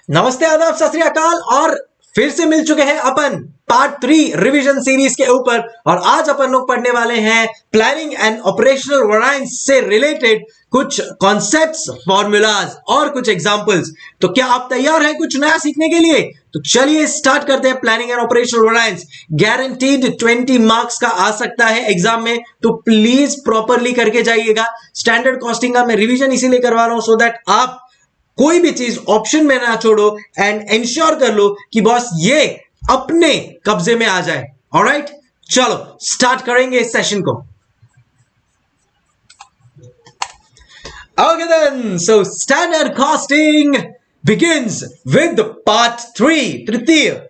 नमस्ते, आदाब, सत श्री अकाल। और फिर से मिल चुके हैं अपन पार्ट 3 रिवीजन सीरीज के ऊपर। और आज अपन लोग पढ़ने वाले हैं प्लानिंग एंड ऑपरेशनल वेरिएंस से रिलेटेड कुछ कॉन्सेप्ट्स, फॉर्मूलाज और कुछ एग्जांपल्स। तो क्या आप तैयार हैं कुछ नया सीखने के लिए? तो चलिए स्टार्ट करते हैं। Planning and operational variance guaranteed 20 marks का आ सकता है एग्जाम में, तो प्लीज प्रॉपरली करके जाइएगा। स्टैंडर्ड कॉस्टिंग का मैं रिवीजन इसीलिए करवा रहा हूं सो दैट आप कोई भी चीज ऑप्शन में ना छोड़ो एंड इंश्योर कर लो कि बॉस ये अपने कब्जे में आ जाए। ऑलराइट, चलो स्टार्ट करेंगे इस सेशन को। Okay then, so standard costing begins with part 3 तृतीय।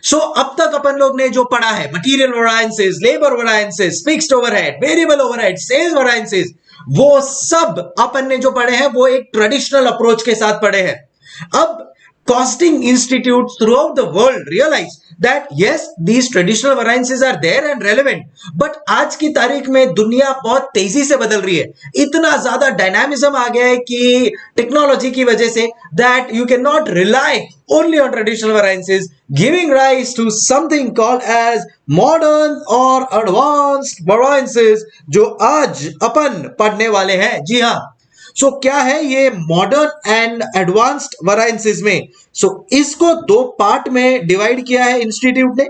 सो अब तक अपन लोग ने जो पढ़ा है material variances, labour variances, fixed overhead, variable overhead, sales variances, वो सब अपन ने जो पढ़े हैं वो एक ट्रेडिशनल अप्रोच के साथ पढ़े हैं। अब costing institutes throughout the world realize that yes, these traditional variances are there and relevant, but आज की तारीख में दुनिया बहुत तेजी से बदल रही है। इतना ज्यादा डायनामिज्म आ गया है कि टेक्नोलॉजी की वजह से that you cannot rely only on traditional variances, giving rise to something called as modern or advanced variances, जो आज अपन पढ़ने वाले हैं। जी हाँ, सो क्या है ये मॉडर्न एंड एडवांस्ड वेरिएंसेस में? इसको दो पार्ट में डिवाइड किया है इंस्टीट्यूट ने।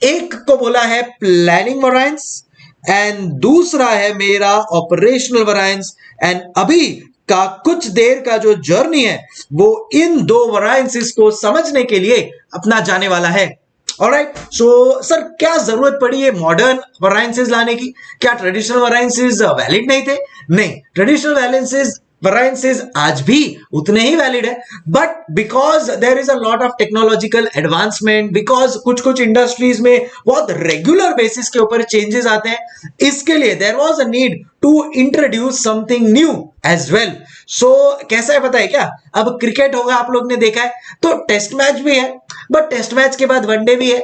एक को बोला है प्लानिंग वेरिएंस एंड दूसरा है मेरा ऑपरेशनल वेरिएंस। एंड अभी का कुछ देर का जो जर्नी है वो इन दो वेरिएंसेस को समझने के लिए अपना जाने वाला है। ऑलराइट, सो सर क्या जरूरत पड़ी है मॉडर्न वेरिएंसेस लाने की? क्या ट्रेडिशनल वेरिएंसेस वैलिड नहीं थे? नहीं, ट्रेडिशनल वेरिएंसेस आज भी उतने ही वैलिड है, but because there is a lot of technological advancement, because कुछ कुछ इंडस्ट्रीज में बहुत रेगुलर बेसिस के ऊपर चेंजेस आते हैं, इसके लिए there was a need to introduce something new as well. So कैसा है पता है क्या? अब क्रिकेट होगा, आप लोग ने देखा है, तो टेस्ट मैच भी है, बट टेस्ट मैच के बाद वनडे भी है,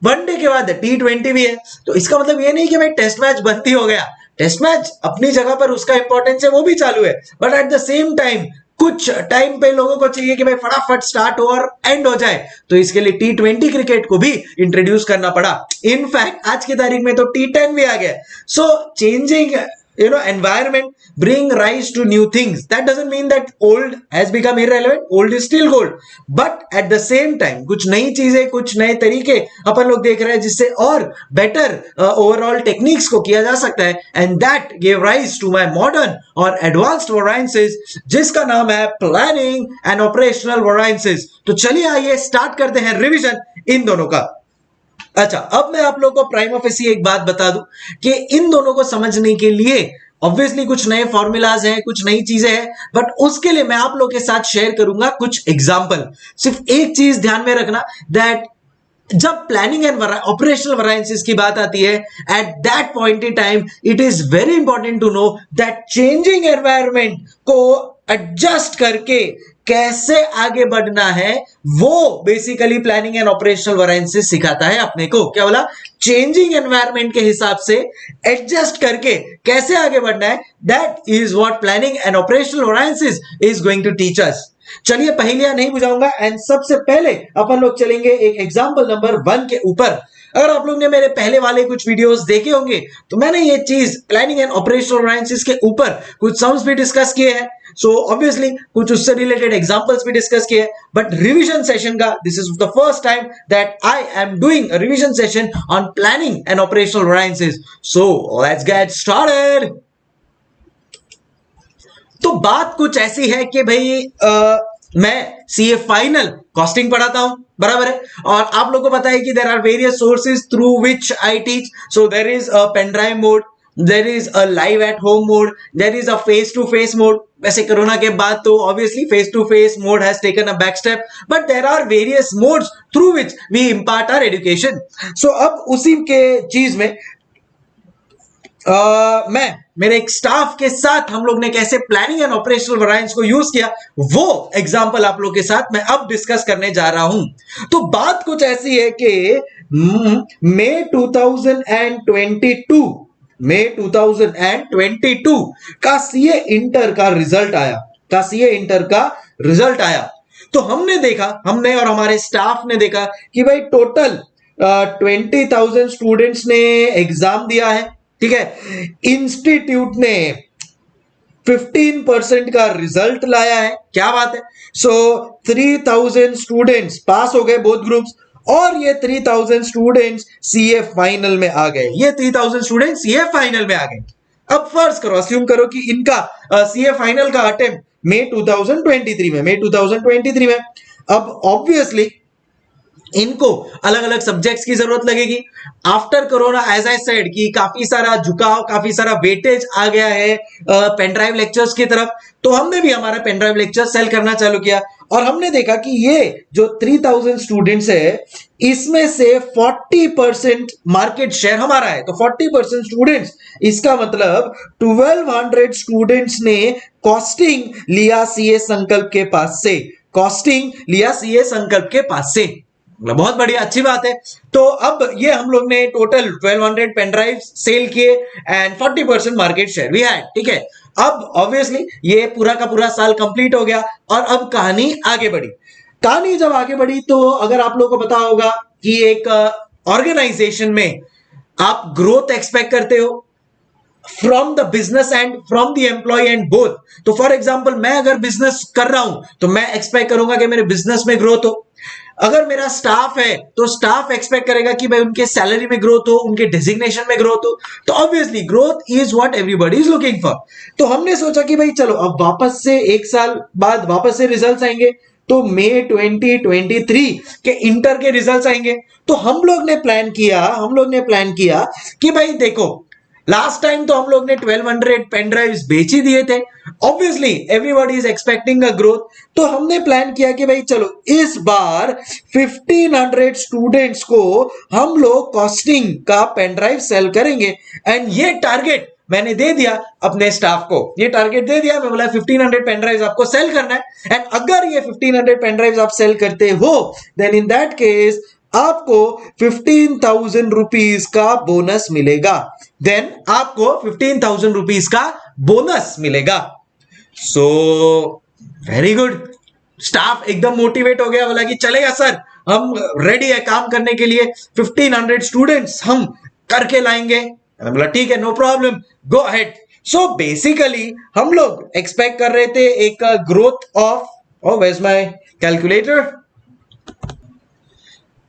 वनडे के बाद T20 भी है। तो इसका मतलब ये नहीं कि भाई टेस्ट मैच बंद ही हो गया। टेस्ट मैच अपनी जगह पर उसका इंपॉर्टेंस है, वो भी चालू है, but at the same time कुछ टाइम पे लोगों को चाहिए कि भाई फटाफट स्टार्ट हो और एंड हो जाए, तो इसके लिए T20 क्रिकेट को भी इंट्रोड्यूस करना पड़ा। इनफैक्ट आज की तारीख में तो T10 भी आ गया। सो changing environment bring rise to new things. That doesn't mean that old has become irrelevant. Old is still gold, but at the same time कुछ नई चीजें, कुछ नए तरीके अपन लोग देख रहे हैं जिससे और बेटर ओवरऑल टेक्निक्स को किया जा सकता है। And that give rise to my modern और एडवांस्ड वेरिएंसेस, जिसका नाम है प्लानिंग एंड ऑपरेशनल वेरिएंसेस। तो चलिए आइए स्टार्ट करते हैं रिवीजन इन दोनों का। अच्छा, अब मैं आप लोगों को प्राइम ऑफिसी एक बात बता दूं कि इन दोनों को समझने के लिए ऑब्वियसली कुछ नए फॉर्मूलाज हैं, कुछ नई चीजें हैं, बट उसके लिए मैं आप लोगों के साथ शेयर करूंगा कुछ एग्जांपल। सिर्फ एक चीज ध्यान में रखना, दैट जब प्लानिंग एंड ऑपरेशनल वेरिएंसेस की बात आती है, at that point in time it is very important to know that changing environment को एडजस्ट करके कैसे आगे बढ़ना है, वो basically planning and operational variances सिखाता है अपने को। क्या बोला? चेंजिंग एनवायरनमेंट के हिसाब से एडजस्ट करके कैसे आगे बढ़ना है, that is what planning and operational variances is going to teach us. चलिए पहेलियां नहीं बुझाऊंगा एंड सबसे पहले अपन लोग चलेंगे एक एग्जांपल नंबर 1 के ऊपर। अगर आप लोग ने मेरे पहले वाले कुछ वीडियोस देखे होंगे तो मैंने ये चीज प्लानिंग एंड ऑपरेशनल वेरिएंसेस के ऊपर कुछ सम्स भी डिस्कस किए हैं। सो ऑब्वियसली कुछ उससे रिलेटेड एग्जांपल्स भी डिस्कस किए हैं, बट रिवीजन सेशन का this is the first time that I am doing a revision session on planning and operational variances. So let's get started. तो बात कुछ ऐसी है कि भाई मैं सीए फाइनल कॉस्टिंग पढ़ाता हूं, बराबर है, और आप लोगों को पता है कि there are various sources through which I teach. So there is a pen drive mode, there is a live at home mode, there is a face to face mode. वैसे कोरोना के बाद तो obviously face to face mode has taken a back step, but there are various modes through which we impart our education. So अब उसी के चीज में मैं मेरे एक स्टाफ के साथ हम लोग ने कैसे प्लानिंग एंड ऑपरेशनल वेरिएंस को यूज किया, वो एग्जांपल आप लोग के साथ मैं अब डिस्कस करने जा रहा हूं। तो बात कुछ ऐसी है कि मई 2022 का सीए इंटर का रिजल्ट आया, तो हमने और हमारे स्टाफ ने देखा कि भाई टोटल 20,000 स्टूडेंट्स ने एग्जाम दिया है, ठीक है। इंस्टीट्यूट ने 15% का रिजल्ट लाया है, क्या बात है। सो 3,000 स्टूडेंट्स पास हो गए बोथ ग्रुप्स, और ये 3,000 स्टूडेंट्स सीए फाइनल में आ गए। ये 3,000 स्टूडेंट्स सीए फाइनल में आ गए। अब फर्ज करो, अस्यूम करो कि इनका सीए फाइनल का अटेम्प्ट मई 2023 में। अब ऑब्वियसली इनको अलग अलग सब्जेक्ट्स की जरूरत लगेगी। After corona as I said कि काफी सारा झुकाव, काफी सारा वेटेज आ गया है पेन ड्राइव लेक्चर्स की तरफ। तो हमने भी हमारा पेन ड्राइव लेक्चर सेल करना चालू किया, और हमने देखा कि ये जो 3,000 स्टूडेंट्स है, इसमें से 40% मार्केट शेयर हमारा है। तो 40% स्टूडेंट्स, इसका मतलब 1200 स्टूडेंट्स ने कॉस्टिंग लिया सीए संकल्प के पास से, कॉस्टिंग लिया सीए संकल्प के पास से। बहुत बढ़िया, अच्छी बात है। तो अब ये हम लोग ने टोटल 1200 पेन ड्राइव सेल किए एंड 40% मार्केट शेयर भी है, ठीक है। अब ऑब्वियसली ये पूरा का पूरा साल कंप्लीट हो गया, और अब कहानी आगे बढ़ी। कहानी जब आगे बढ़ी तो अगर आप लोगों को पता होगा कि एक ऑर्गेनाइजेशन में आप ग्रोथ एक्सपेक्ट करते हो from the business and from the employ and both. तो फॉर एग्जांपल मैं अगर बिजनेस कर रहा हूं तो मैं एक्सपेक्ट करूंगा कि मेरे बिजनेस में ग्रोथ हो। अगर मेरा स्टाफ है तो स्टाफ एक्सपेक्ट करेगा कि भाई उनके सैलरी में ग्रोथ हो, उनके डेजिग्नेशन में ग्रोथ हो। तो obviously growth is what everybody is looking for. तो हमने सोचा कि भाई चलो अब वापस से एक साल बाद वापस से रिजल्ट्स आएंगे, तो मई 2023 के इंटर के रिजल्ट्स आएंगे। तो हम लोग ने प्लान किया कि भाई देखो, लास्ट टाइम तो हम लोग ने 1200 पेन ड्राइव्स बेच ही दिए थे। Obviously everybody is expecting a growth. तो हमने प्लान किया कि भाई चलो इस बार 1500 स्टूडेंट्स को हम लोग कॉस्टिंग का पेन ड्राइव सेल करेंगे। एंड ये टारगेट मैंने दे दिया अपने स्टाफ को, ये टारगेट दे दिया। मैं बोला 1500 पेन ड्राइव आपको सेल करना है, एंड अगर ये 1500 पेन ड्राइव आप सेल करते हो, देन इन दैट केस आपको 15,000 रुपीज का बोनस मिलेगा। देन आपको 15,000 रुपीज का बोनस मिलेगा। सो वेरी गुड, स्टाफ एकदम मोटिवेट हो गया, बोला कि चलेगा सर, हम रेडी है काम करने के लिए, 1500 स्टूडेंट्स हम करके लाएंगे। बोला ठीक है, no problem, go ahead. So basically हम लोग एक्सपेक्ट कर रहे थे एक growth of, where is my calculator,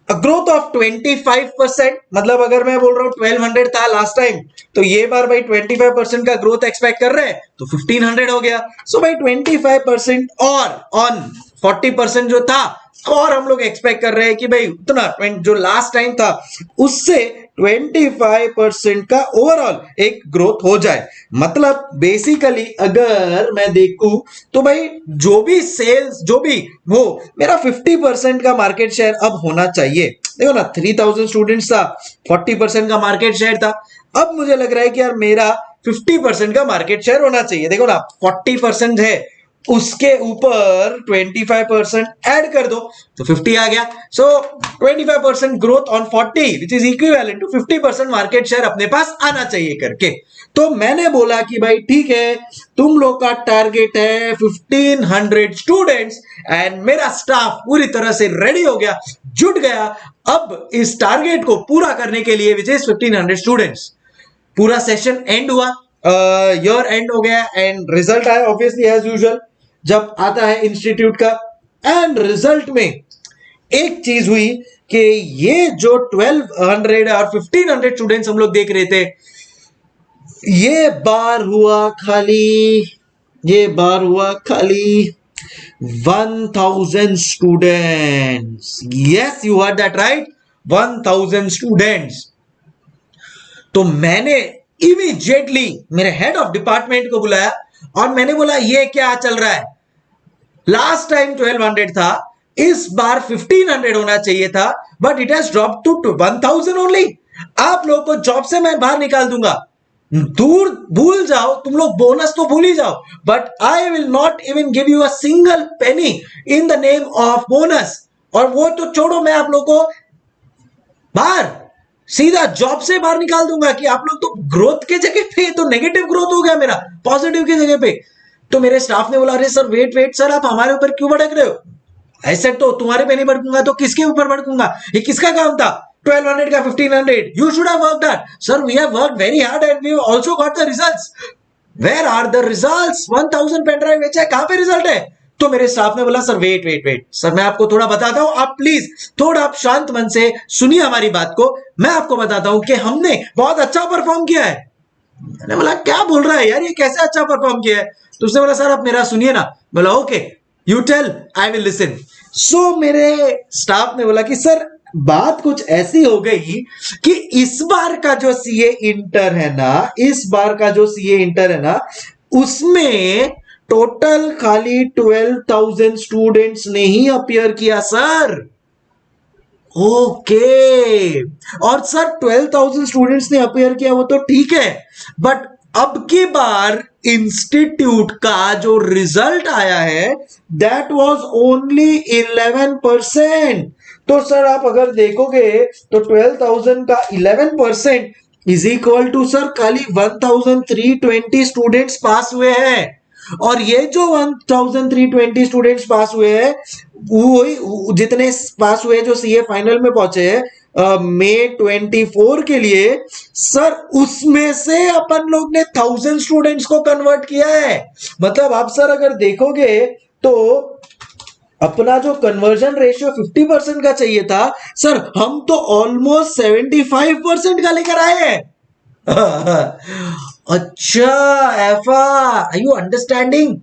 growth of 25%। मतलब अगर मैं बोल रहा हूं 1200 था लास्ट टाइम, तो ये बार भाई 25% का ग्रोथ एक्सपेक्ट कर रहे हैं, तो 1500 हो गया। सो भाई 25% और ऑन 40% जो था, और हम लोग एक्सपेक्ट कर रहे हैं कि भाई उतना जो लास्ट टाइम था उससे 25% का ओवरऑल एक ग्रोथ हो जाए। मतलब बेसिकली अगर मैं देखूं तो भाई जो भी सेल्स जो भी हो, मेरा 50% का मार्केट शेयर अब होना चाहिए। देखो ना, 3,000 स्टूडेंट्स था, 40% का मार्केट शेयर था। अब मुझे लग रहा है कि यार मेरा 50% का मार्केट शेयर होना चाहिए। देखो ना, 40% है, उसके ऊपर 25% ऐड कर दो तो 50 आ गया। So 25% growth on 40 which is equivalent to 50% market share अपने पास आना चाहिए करके। तो मैंने बोला कि भाई ठीक है, तुम लोग का टारगेट है 1500 स्टूडेंट्स, एंड मेरा स्टाफ पूरी तरह से रेडी हो गया, जुट गया अब इस टारगेट को पूरा करने के लिए, विच इज 1500 स्टूडेंट्स। पूरा सेशन एंड हुआ, ईयर एंड हो गया, एंड रिजल्ट आया ऑब्वियसली एज यूजुअल जब आता है इंस्टीट्यूट का। एंड रिजल्ट में एक चीज हुई कि ये जो 1200 और 1500 स्टूडेंट्स हम लोग देख रहे थे, ये बार हुआ खाली 1000 students. Yes, you heard that right, 1000 students. तो मैंने इमीडिएटली मेरे हेड ऑफ डिपार्टमेंट को बुलाया और मैंने बोला ये क्या चल रहा है, लास्ट टाइम 1200 था, इस बार 1500 होना चाहिए था, but it has drop to 1000 only. आप लोगों को जॉब से मैं बाहर निकाल दूंगा, दूर भूल जाओ, तुम लोग बोनस तो भूल ही जाओ, but I will not even give you a single penny in the name of bonus. और वो तो छोड़ो, मैं आप लोग को बाहर सीधा जॉब से बाहर निकाल दूंगा कि आप लोग तो ग्रोथ के जगह पे तो नेगेटिव ग्रोथ हो गया मेरा, पॉजिटिव की जगह पे। तो मेरे स्टाफ ने बोला अरे सर वेट सर, आप हमारे ऊपर क्यों भड़क रहे हो, ऐसे तो तुम्हारे पे नहीं भड़कूंगा तो किसके ऊपर भड़कूंगा? ये किसका काम था? 1200 का 1500, you should have worked hard. Sir, we have worked very hard and we also got the results. Where are the results? 1000 pen drive बेचा है, कहां पे रिजल्ट है? तो मेरे स्टाफ ने बोला, sir wait wait wait sir, मैं आपको थोड़ा बताता हूं, आप प्लीज थोड़ा आप शांत मन से सुनिए हमारी बात को। मैं आपको बताता हूं कि हमने बहुत अच्छा परफॉर्म किया है। मैंने बोला क्या बोल रहा है यार, ये कैसे अच्छा परफॉर्म किया है? तो उसने बोला, सर आप मेरा सुनिए ना। बोला okay, you tell, I will listen. So मेरे स्टाफ ने बोला कि सर बात कुछ ऐसी हो गई कि इस बार का जो सीए इंटर है ना, इस बार का जो सीए इंटर है ना, उसमें टोटल खाली 12,000 स्टूडेंट्स ने ही अपियर किया सर। ओके, और सर 12,000 स्टूडेंट्स ने अपियर किया वो तो ठीक है, बट अब की बार इंस्टीट्यूट का जो रिजल्ट आया है दैट वाज ओनली 11%। तो सर आप अगर देखोगे तो 12,000 का 11% इज इक्वल टू सर खाली 1,320 स्टूडेंट्स पास हुए हैं। और ये जो 1,320 स्टूडेंट्स पास हुए हैं, वो जितने पास हुए जो सीए फाइनल में पहुंचे हैं मई 24 के लिए, सर उसमें से अपन लोग ने 1,000 स्टूडेंट्स को कन्वर्ट किया है। मतलब आप सर अगर देखोगे तो अपना जो कन्वर्जन रेशियो 50% का चाहिए था, सर हम तो ऑलमोस्ट 75% का लेकर आए हैं। अच्छा एफा, आर यू अंडरस्टैंडिंग?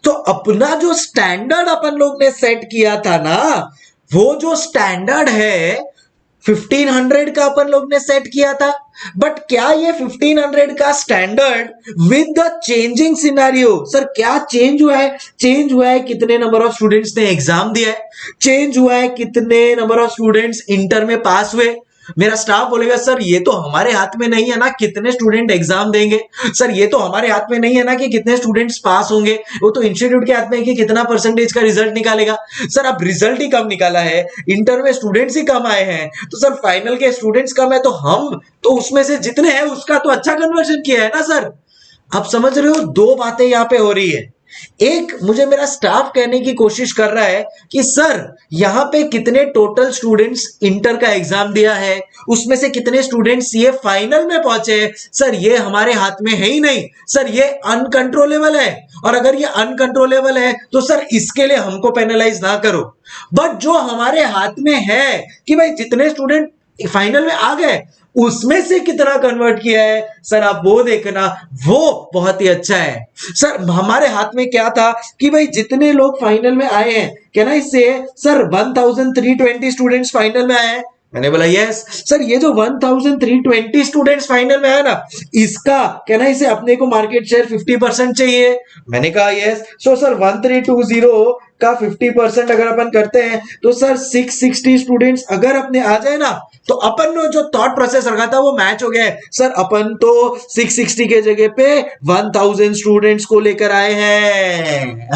तो अपना जो स्टैंडर्ड अपन लोग ने सेट किया था ना, वो जो स्टैंडर्ड है 1500 का अपन लोग ने सेट किया था, बट क्या ये 1500 का standard with the changing scenario, sir क्या चेंज हुआ है? चेंज हुआ है कितने नंबर ऑफ स्टूडेंट्स ने एग्जाम दिया है, चेंज हुआ है कितने नंबर ऑफ स्टूडेंट्स इंटर में पास हुए। मेरा स्टाफ बोलेगा, सर ये तो हमारे हाथ में नहीं है ना कितने स्टूडेंट एग्जाम देंगे, सर ये तो हमारे हाथ में नहीं है ना कि कितने स्टूडेंट्स पास होंगे, वो तो इंस्टीट्यूट के हाथ में है कि कितना परसेंटेज का रिजल्ट निकालेगा। सर अब रिजल्ट ही कम निकाला है, इंटर में स्टूडेंट्स ही कम आए हैं, तो सर फाइनल के स्टूडेंट्स कम है, तो हम तो उसमें से जितने हैं उसका तो अच्छा कन्वर्जन किया है ना सर। आप समझ रहे हो, दो बातें यहां पे हो रही है। एक, मुझे मेरा स्टाफ कहने की कोशिश कर रहा है कि सर यहां पे कितने टोटल स्टूडेंट्स इंटर का एग्जाम दिया है, उसमें से कितने स्टूडेंट्स ये फाइनल में पहुंचे, सर ये हमारे हाथ में है ही नहीं, सर ये अनकंट्रोलेबल है, और अगर ये अनकंट्रोलेबल है तो सर इसके लिए हमको पेनलाइज ना करो। बट जो हमारे हाथ में है कि भाई जितने स्टूडेंट फाइनल में आ गए उसमें से कितना कन्वर्ट किया है, सर आप वो देखना, वो बहुत ही अच्छा है। सर हमारे हाथ में क्या था कि भाई जितने लोग फाइनल में आए हैं, कहना इससे सर 1,320 स्टूडेंट्स फाइनल में आए हैं। मैंने बोला यस सर, ये जो 1,320 स्टूडेंट्स फाइनल में आया ना, इसका कहना इसे अपने को मार्केट शेयर 50% चाहिए। मैंने कहा यस। सो सर 1,320 का 50% अगर अपन करते हैं तो सर 660 स्टूडेंट्स अगर अपने आ जाए ना, तो अपन ने जो थॉट प्रोसेस रखा था वो मैच हो गया है सर। अपन तो 660 के जगह पे 1,000 स्टूडेंट्स को लेकर आए हैं।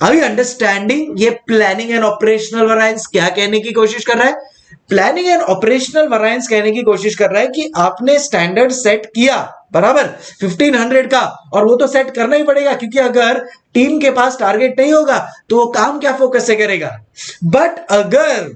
Are you understanding? ये प्लानिंग एंड ऑपरेशनल वेरिएंस क्या कहने की कोशिश कर रहा है? प्लानिंग एंड ऑपरेशनल वेरिएंस कहने की कोशिश कर रहा है कि आपने स्टैंडर्ड सेट किया बराबर 1500 का, और वो तो सेट करना ही पड़ेगा क्योंकि अगर टीम के पास टारगेट नहीं होगा तो वो काम क्या फोकस से करेगा। बट अगर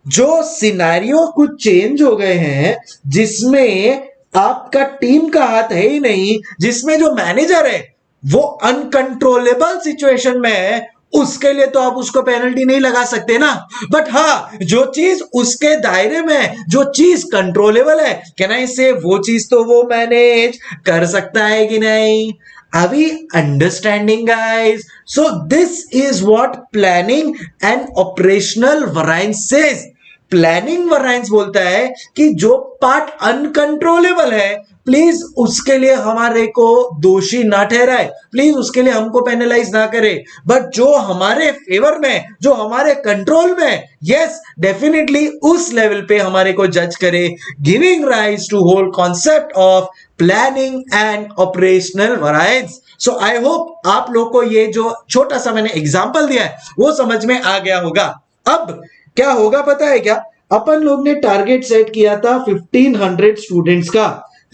जो सिनेरियो कुछ चेंज हो गए हैं, जिसमें आपका टीम का हाथ है ही नहीं, जिसमें जो मैनेजर है वो अनकंट्रोलेबल सिचुएशन में है, उसके लिए तो आप उसको पेनल्टी नहीं लगा सकते ना। बट हाँ, जो चीज उसके दायरे में, जो चीज कंट्रोलेबल है, कहना इससे वो चीज तो वो मैनेज कर सकता है कि नहीं। Are we understanding guys? So this is what planning and operational variance says. Planning variance बोलता है कि जो पार्ट अनकंट्रोलेबल है, प्लीज उसके लिए हमारे को दोषी ना ठहराए, प्लीज उसके लिए हमको पेनलाइज ना करे। बट जो हमारे फेवर में, जो हमारे कंट्रोल में, यस डेफिनेटली उस लेवल पे हमारे को जज करे, giving rise to whole concept of planning and operational variance. So I hope आप लोग को ये जो छोटा सा मैंने एग्जांपल दिया है वो समझ में आ गया होगा। अब क्या होगा पता है क्या? अपन लोग ने टारगेट सेट किया था 1500 स्टूडेंट्स का,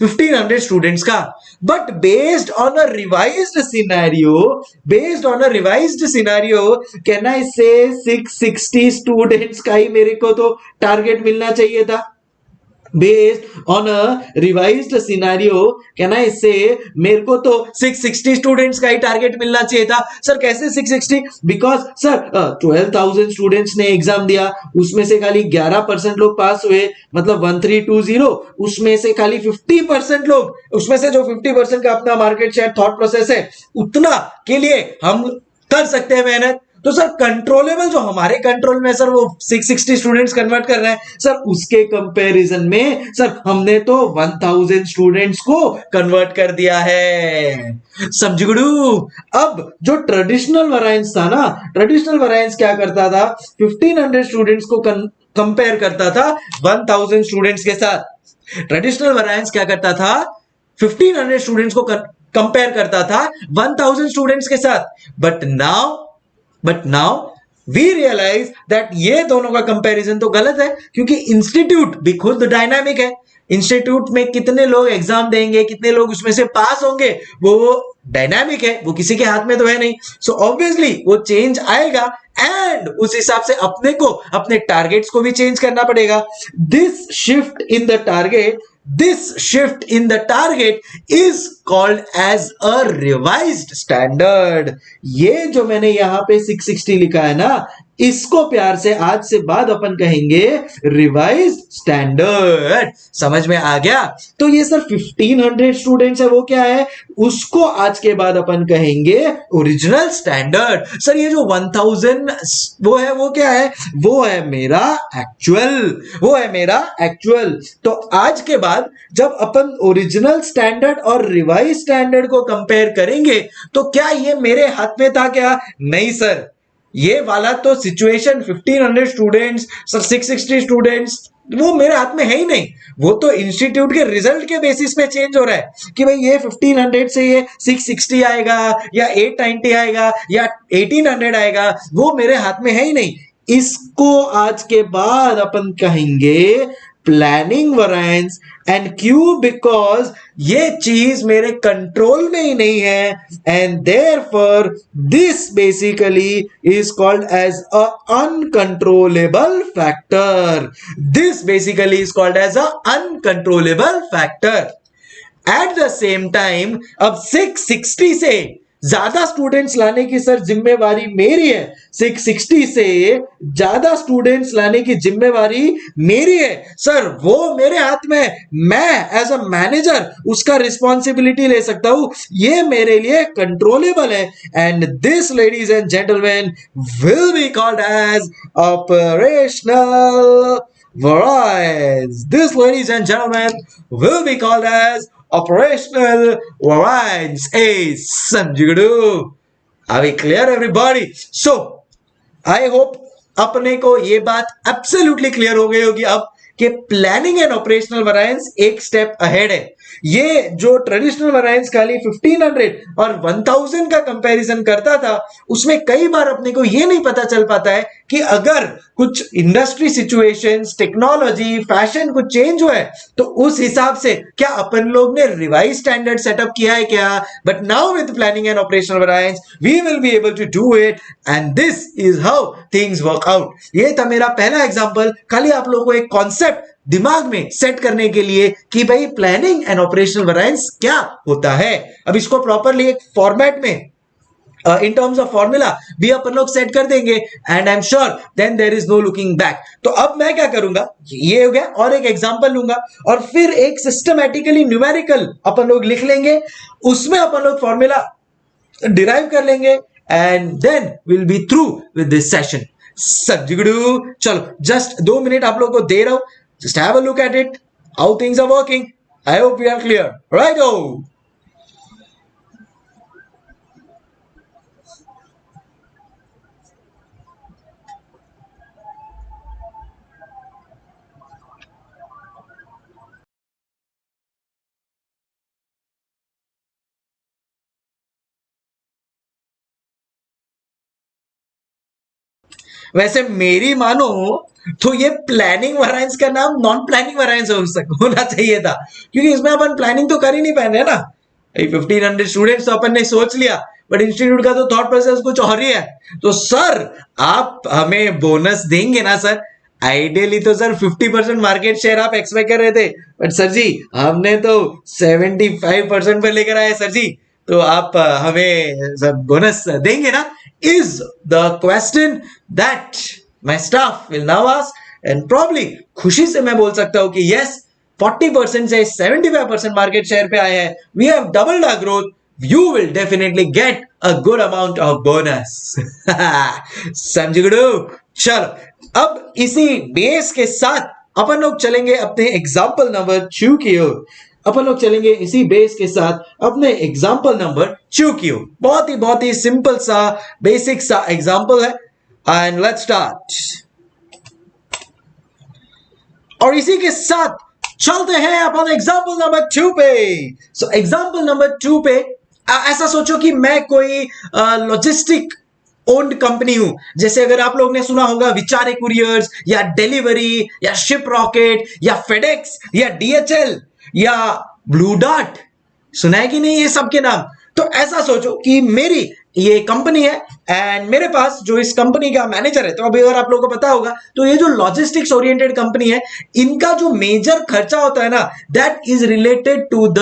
1500 स्टूडेंट्स का, but based on a revised scenario can I से 660 स्टूडेंट्स का ही मेरे को तो टारगेट मिलना चाहिए था। based on a revised scenario can I say मेरे को तो 660 स्टूडेंट्स का ही टारगेट मिलना चाहिए था। सर कैसे 660? बिकॉज सर 12,000 स्टूडेंट्स ने एग्जाम दिया, उसमें से खाली 11% लोग पास हुए, मतलब 1320, उसमें से खाली 50% लोग, उसमें से जो 50% का अपना मार्केट शेयर थॉट प्रोसेस है उतना के लिए हम कर सकते हैं मेहनत। तो सर कंट्रोलेबल जो हमारे कंट्रोल में सर वो 660 स्टूडेंट्स कन्वर्ट कर रहे हैं, सर उसके कंपैरिजन में सर हमने तो 1000 स्टूडेंट्स को कन्वर्ट कर दिया है। समझ गुडू। अब जो ट्रेडिशनल वरायंस था ना, ट्रेडिशनल वरायंस क्या करता था, 1500 स्टूडेंट्स को कंपेयर करता था 1000 स्टूडेंट्स के साथ। ट्रेडिशनल वरायंस क्या करता था, 1500 स्टूडेंट्स को कंपेयर करता था 1000 स्टूडेंट्स के साथ। But now we realise that ये दोनों का कंपैरिजन तो गलत है, क्योंकि इंस्टीट्यूट भी खुद डायनामिक है। इंस्टीट्यूट में कितने लोग एग्जाम देंगे, कितने लोग उसमें से पास होंगे, वो डायनामिक है, वो किसी के हाथ में तो है नहीं। सो ऑब्वियसली वो चेंज आएगा एंड उस हिसाब से अपने को अपने टारगेट्स को भी चेंज करना पड़ेगा। This shift in the target This shift in the target is called as a revised standard। ये जो मैंने यहां पे 660 लिखा है ना, इसको प्यार से आज से बाद अपन कहेंगे रिवाइज्ड स्टैंडर्ड। समझ में आ गया? तो ये सर 1500 स्टूडेंट्स है, वो क्या है, उसको आज के बाद अपन कहेंगे ओरिजिनल स्टैंडर्ड। सर ये जो 1000 वो है, वो क्या है, वो है मेरा एक्चुअल। तो आज के बाद जब अपन ओरिजिनल स्टैंडर्ड और रिवाइज स्टैंडर्ड को कंपेयर करेंगे तो क्या ये मेरे हाथ में था क्या? नहीं सर, ये वाला तो सिचुएशन 1500 स्टूडेंट्स सर 660 स्टूडेंट्स वो मेरे हाथ में है ही नहीं। वो तो इंस्टीट्यूट के रिजल्ट के बेसिस पे चेंज हो रहा है कि भाई ये 1500 से ये 660 आएगा या 890 आएगा या 1800 आएगा, वो मेरे हाथ में है ही नहीं। इसको आज के बाद अपन कहेंगे प्लानिंग वरायंस एंड क्यों, बिकॉज ये चीज मेरे कंट्रोल में ही नहीं है and therefore this basically is called as a uncontrollable factor. This basically is called as a uncontrollable factor. At the same time अब 660 से ज्यादा स्टूडेंट्स लाने की सर जिम्मेवारी मेरी है। 660 से ज्यादा स्टूडेंट्स लाने की जिम्मेवारी मेरी है सर, वो मेरे हाथ में है। मैं एज अ मैनेजर उसका रिस्पॉन्सिबिलिटी ले सकता हूं, ये मेरे लिए कंट्रोलेबल है। And this ladies and gentleman will be called as operational variance. This, ladies and gentlemen, will be called as operational variance. Hey, Sanjigadu. Are we clear, everybody? So, I hope अपने को ये बात absolutely clear हो गई होगी अब कि planning and operational variance एक स्टेप अहेड है। ये जो ट्रेडिशनल वरायंस खाली 1500 और 1000 का कंपैरिजन करता था, उसमें कई बार अपने को ये नहीं पता चल पाता है कि अगर कुछ इंडस्ट्री सिचुएशंस, टेक्नोलॉजी, फैशन कुछ चेंज हुआ है तो उस हिसाब से क्या अपन लोग ने रिवाइज स्टैंडर्ड सेटअप किया है क्या। But now with planning and operational variance we will be able to do it and this is how things work out. ये था मेरा पहला एग्जांपल, खाली आप लोगों को एक कॉन्सेप्ट दिमाग में सेट करने के लिए कि भाई प्लानिंग एंड ऑपरेशनल वरायंस क्या होता है। अब इसको प्रॉपरली एक फॉर्मेट में इन टर्म्स ऑफ फॉर्मूला भी अपन लोग सेट कर देंगे and I am sure then there is no looking back. तो अब मैं क्या करूंगा, ये हो गया, और एक एग्जांपल लूंगा और फिर एक सिस्टमैटिकली न्यूमेरिकल अपन लोग लिख लेंगे, उसमें अपन लोग फॉर्मूला डिराइव कर लेंगे and then will be through with this session. सब्जिगड़ू चलो जस्ट 2 मिनट आप लोग को दे रहा हूं, just have a look at it how things are working. I hope we are clear, right? ओ वैसे मेरी मानो तो ये प्लानिंग वैरिएंस का नाम नॉन प्लानिंग वैरिएंस होना चाहिए था, क्योंकि इसमें अपन प्लानिंग तो कर ही नहीं पा रहे ना। 1500 स्टूडेंट्स तो अपन ने सोच लिया, बट इंस्टीट्यूट का तो थॉट प्रोसेस कुछ और ही है। तो सर आप हमें बोनस देंगे ना सर? आइडियली तो सर 50% मार्केट शेयर आप एक्सपेक्ट कर रहे थे, बट सर जी हमने तो 75% पे लेकर आए सर जी, तो आप हमें बोनस देंगे ना? Is the question that my staff will now ask, and probably खुशी से मैं बोल सकता हूं कि यस, 40% से 75% मार्केट शेयर पे आए हैं, we have doubled our growth, you will definitely get a good amount of bonus। समझ गए? चलो अब इसी बेस के साथ अपन लोग चलेंगे अपने एग्जाम्पल नंबर 2 की ओर। अपन लोग चलेंगे इसी बेस के साथ अपने एग्जाम्पल नंबर 2 की ओर। बहुत ही सिंपल सा बेसिक सा एग्जाम्पल है, एंड लेट्स स्टार्ट। और इसी के साथ चलते हैं अपन एग्जाम्पल नंबर 2 पे। सो एग्जाम्पल नंबर 2 पे ऐसा सोचो कि मैं कोई लॉजिस्टिक ओन्ड कंपनी हूं। जैसे अगर आप लोग ने सुना होगा विचारे कुरियर्स, या डिलीवरी, या शिप रॉकेट, या फेडेक्स, या डीएचएल, या ब्लू डार्ट, सुना है कि नहीं ये सब के नाम? तो ऐसा सोचो कि मेरी ये कंपनी है एंड मेरे पास जो इस कंपनी का मैनेजर है। तो अभी अगर आप लोगों को पता होगा तो ये जो लॉजिस्टिक्स ओरिएंटेड कंपनी है, इनका जो मेजर खर्चा होता है ना, that is related to the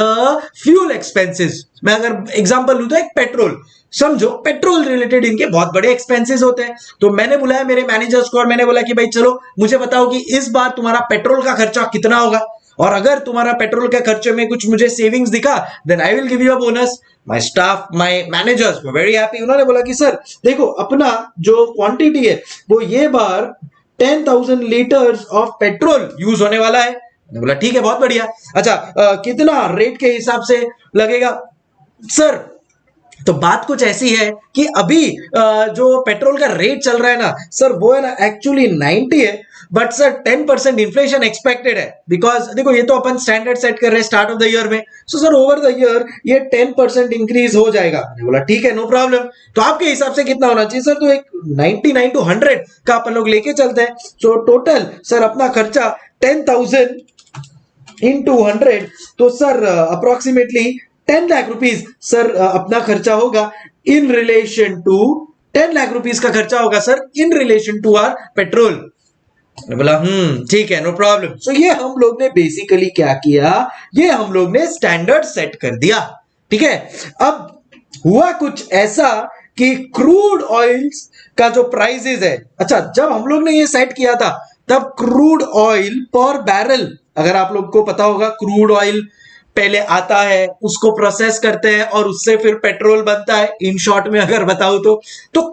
fuel expenses. मैं अगर एग्जांपल लूं तो एक पेट्रोल, समझो पेट्रोल रिलेटेड इनके बहुत बड़े एक्सपेंसेस होते हैं। तो मैंने बुलाया मेरे मैनेजर्स को और मैंने बोला कि भाई चलो मुझे बताओ कि इस बार तुम्हारा पेट्रोल का खर्चा कितना होगा, और अगर तुम्हारा पेट्रोल के खर्चे में कुछ मुझे सेविंग्स दिखा then I will give you a bonus. My staff, my managers were very happy. उन्होंने बोला कि सर देखो अपना जो क्वांटिटी है वो ये बार 10,000 लीटर्स ऑफ पेट्रोल यूज होने वाला है। मैंने बोला ठीक है, बहुत बढ़िया। अच्छा कितना रेट के हिसाब से लगेगा सर? तो बात कुछ ऐसी है कि अभी जो पेट्रोल का रेट चल रहा है ना सर, वो है ना एक्चुअली 90 है, बट सर 10% इन्फ्लेशन एक्सपेक्टेड है। बिकॉज देखो ये तो अपन स्टैंडर्ड सेट कर रहे हैं स्टार्ट ऑफ द ईयर में, so sir over the year ये 10% इंक्रीज हो जाएगा। मैंने बोला ठीक है, नो प्रॉब्लम। तो आपके हिसाब से कितना होना चाहिए सर? तो एक 99 to 100 का अपन लोग लेके चलते हैं। सो टोटल सर अपना खर्चा 10,000 into 100, तो sir approximately 10 lakh rupees sir अपना खर्चा होगा in relation to 10 lakh rupees का खर्चा होगा sir in relation to our petrol. बोला ठीक है, नो प्रॉब्लम। सो ये हम लोग ने बेसिकली क्या किया, ये हम लोग ने स्टैंडर्ड सेट कर दिया। ठीक है, अब हुआ कुछ ऐसा कि क्रूड ऑयल्स का जो प्राइसेस है, अच्छा जब हम लोग ने ये सेट किया था तब क्रूड ऑयल पर बैरल, अगर आप लोग को पता होगा क्रूड ऑयल पहले आता है, उसको प्रोसेस करते हैं और उससे फिर पेट्रोल बनता है। इन शॉर्ट में अगर बताऊं तो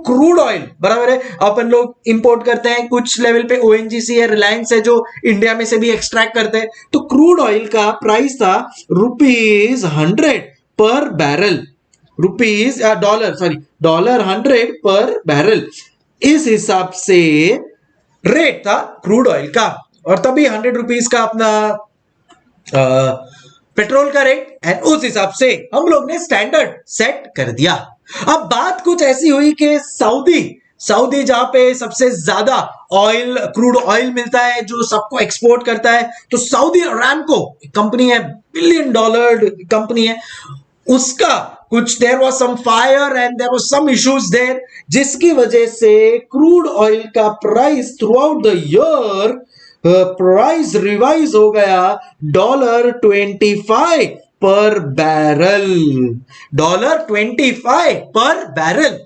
क्रूड ऑयल बराबर है अपन लोग इंपोर्ट करते हैं, कुछ लेवल पे ओएनजीसी है, रिलायंस है जो इंडिया में से भी एक्सट्रैक्ट करते हैं। तो क्रूड ऑयल का प्राइस था ₹100 पर बैरल, $100 पर बैरल, इस हिसाब से रेट था क्रूड ऑयल का। और तभी ₹100 का अपना पेट्रोल का रेट, एंड उस हिसाब से हम लोग ने स्टैंडर्ड सेट कर दिया। अब बात कुछ ऐसी हुई कि सऊदी जहां पे सबसे ज्यादा ऑयल, क्रूड ऑयल मिलता है, जो सबको एक्सपोर्ट करता है, तो सऊदी अरामको कंपनी है, $1 बिलियन कंपनी है, उसका कुछ there was some fire and there was some issues there, जिसकी वजह से क्रूड ऑयल का price throughout the year price revise हो गया $25 पर बैरल, $25 पर बैरल।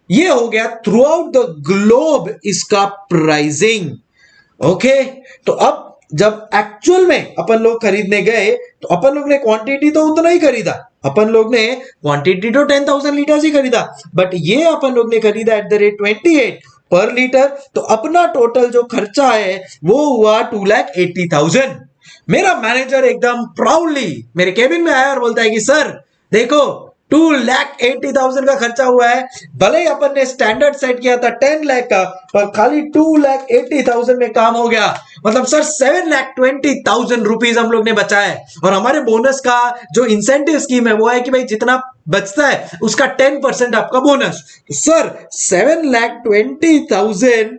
ये हो गया थ्रू आउट द ग्लोब इसका प्राइसिंग। ओके, तो अब जब एक्चुअल में अपन लोग खरीदने गए तो अपन लोग ने क्वांटिटी तो उतना ही खरीदा, अपन लोग ने क्वांटिटी तो 10,000 लीटर ही खरीदा, बट ये अपन लोग ने खरीदा एट द रेट 28 पर लीटर। तो अपना टोटल जो खर्चा है वो हुआ 2,80,000। मेरा मैनेजर एकदम प्राउडली मेरे केबिन में आया और बोलता है कि सर देखो 2,80,000 का खर्चा हुआ है, भले ही अपन ने स्टैंडर्ड सेट किया था 10 लाख का, पर खाली 2,80,000 में काम हो गया। मतलब सर 7,20,000 रुपीज हम लोग ने बचाए। और हमारे बोनस का जो इंसेंटिव स्कीम है वो है कि भाई जितना बचता है उसका 10% आपका बोनस। तो सर 7,20,000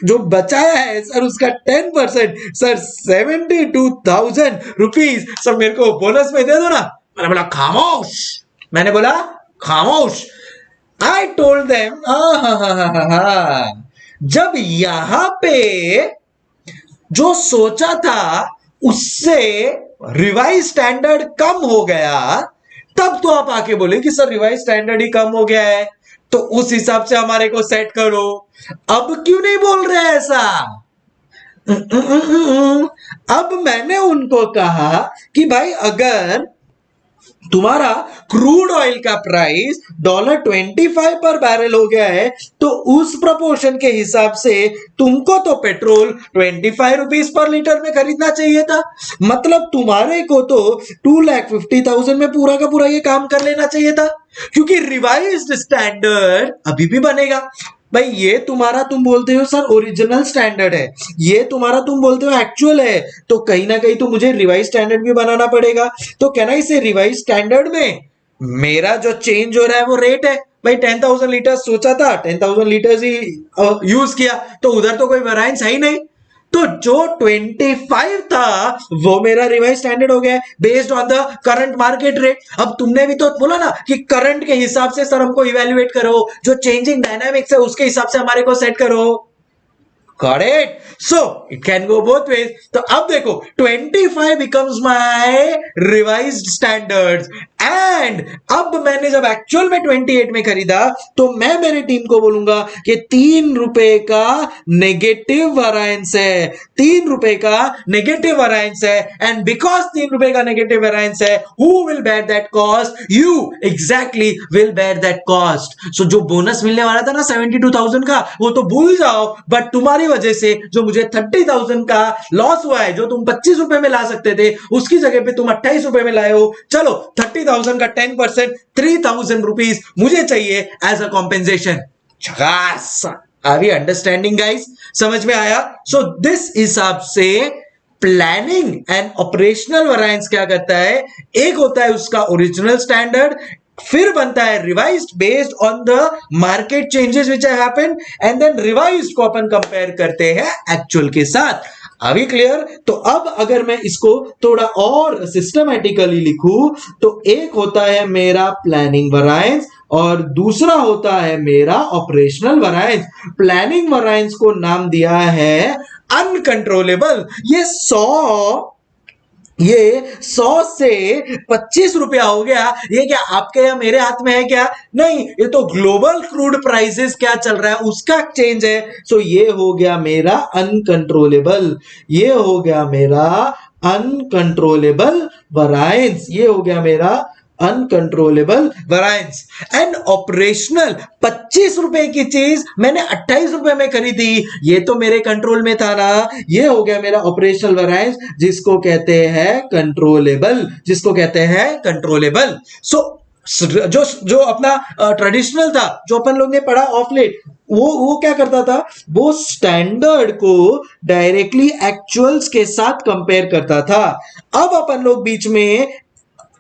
जो बचाया है सर उसका 10%, सर 72,000 रुपीज सर मेरे को बोनस में दे दो ना। मैंने बोला खामोश, मैंने बोला खामोश। आई टोल्ड देम जब यहां पे जो सोचा था उससे रिवाइज स्टैंडर्ड कम हो गया, तब तो आप आके बोले कि सर रिवाइज स्टैंडर्ड ही कम हो गया है तो उस हिसाब से हमारे को सेट करो। अब क्यों नहीं बोल रहे ऐसा? अब मैंने उनको कहा कि भाई अगर तुम्हारा क्रूड ऑयल का प्राइस $25 पर बैरल हो गया है तो उस प्रोपोर्शन के हिसाब से तुमको तो पेट्रोल 25 रुपीस पर लीटर में खरीदना चाहिए था। मतलब तुम्हारे को तो 2,50,000 में पूरा का पूरा ये काम कर लेना चाहिए था, क्योंकि रिवाइज्ड स्टैंडर्ड अभी भी बनेगा। भाई ये तुम्हारा तुम बोलते हो सर ओरिजिनल स्टैंडर्ड है, ये तुम्हारा तुम बोलते हो एक्चुअल है, तो कहीं ना कहीं तो मुझे रिवाइज स्टैंडर्ड भी बनाना पड़ेगा। तो कहना इसे रिवाइज स्टैंडर्ड में मेरा जो चेंज हो रहा है वो रेट है। भाई 10,000 लीटर सोचा था, 10,000 लीटर ही यूज किया, तो उधर तो कोई वेरिएंस है ही नहीं। तो जो 25 था वो मेरा रिवाइज स्टैंडर्ड हो गया based on the current market rate. अब तुमने भी तो बोला ना कि करंट के हिसाब से सर हमको इवेल्युएट करो, जो चेंजिंग डायनामिक्स है उसके हिसाब से हमारे को सेट करो। Got it? So it can go both ways. तो अब देखो 25 becomes my revised standards and अब मैंने जब एक्चुअल में 28 में खरीदा तो मैं मेरे टीम को बोलूंगा कि ₹3 का नेगेटिव वेरिएंस है, ₹3 का नेगेटिव वेरिएंस है, एंड बिकॉज ₹3 का नेगेटिव वेरिएंस है who will bear that cost? You exactly will bear that cost. So जो बोनस मिलने वाला था ना 72,000 का वो तो भूल जाओ, बट तुम्हारी वजह से जो मुझे 30,000 का लॉस हुआ है, जो तुम ₹25 में ला सकते थे उसकी जगह पे तुम ₹28 में लाए हो। चलो 30,000 का 10% ₹3,000 मुझे चाहिए as a compensation. Are we understanding guys? समझ में आया? सो दिस हिसाब से प्लानिंग एंड ऑपरेशनल वेरिएंस क्या करता है, एक होता है उसका ओरिजिनल स्टैंडर्ड, फिर बनता है revised based on the market changes which happen, and then revised को अपन कंपेयर करते हैं एक्चुअल के साथ। अभी क्लियर? तो अब अगर मैं इसको थोड़ा और सिस्टमैटिकली लिखूं तो एक होता है मेरा प्लानिंग वेरिएंस और दूसरा होता है मेरा ऑपरेशनल वेरिएंस। प्लानिंग वेरिएंस को नाम दिया है अनकंट्रोलेबल। ये 100 से ₹25 हो गया, ये क्या आपके या मेरे हाथ में है क्या? नहीं, ये तो ग्लोबल क्रूड प्राइसेस क्या चल रहा है उसका चेंज है। सो ये हो गया मेरा अनकंट्रोलेबल, ये हो गया मेरा अनकंट्रोलेबल वेरिएंस, ये हो गया मेरा अनकंट्रोलेबल वेरिएंस। एंड ऑपरेशनल ₹25 की चीज मैंने ₹28 में खरीदी, ये तो मेरे कंट्रोल में था ना, ये हो गया मेरा ऑपरेशनल वेरिएंस जिसको कहते हैं कंट्रोलेबल, जिसको कहते हैं कंट्रोलेबल। सो जो जो अपना ट्रेडिशनल था, जो अपन लोग ने पढ़ा ऑफ लेट, वो क्या करता था, वो स्टैंडर्ड को डायरेक्टली एक्चुअल्स के साथ कंपेयर करता था। अब अपन लोग बीच में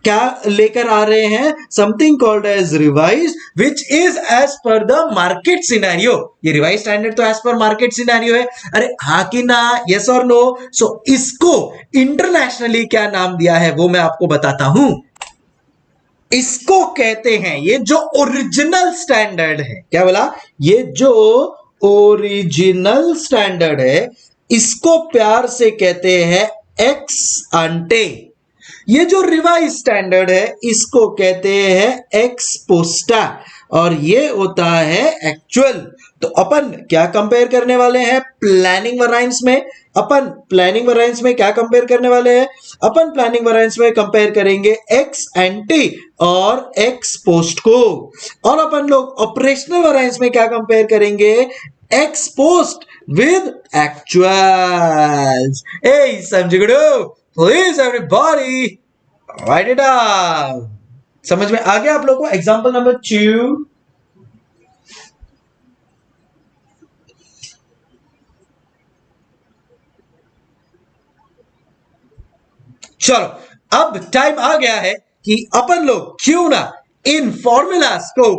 क्या लेकर आ रहे हैं, something called as revise which is as per the market scenario. ये रिवाइज स्टैंडर्ड तो एज पर मार्केट सिनेरियो है, अरे हाँ कि ना, यस और नो? सो इसको इंटरनेशनली क्या नाम दिया है वो मैं आपको बताता हूं। इसको कहते हैं, ये जो ओरिजिनल स्टैंडर्ड है, क्या बोला, ये जो ओरिजिनल स्टैंडर्ड है इसको प्यार से कहते हैं एक्स अंटे। ये जो रिवाइज स्टैंडर्ड है इसको कहते हैं एक्स पोस्टा, और ये होता है एक्चुअल। तो अपन क्या कंपेयर करने वाले हैं प्लानिंग वेरिएंस में? अपन प्लानिंग वेरिएंस में क्या कंपेयर करने वाले हैं? अपन प्लानिंग वेरिएंस में कंपेयर करेंगे एक्स एंटी और एक्स पोस्ट को, और अपन लोग ऑपरेशनल वेरिएंस में क्या कंपेयर करेंगे? Ex post with actuals. ए समझ please everybody write it down. समझ में आ गया आप लोगों को? एग्जांपल नंबर 2, चलो अब टाइम आ गया है कि अपन लोग क्यों ना इन फॉर्मूलाज को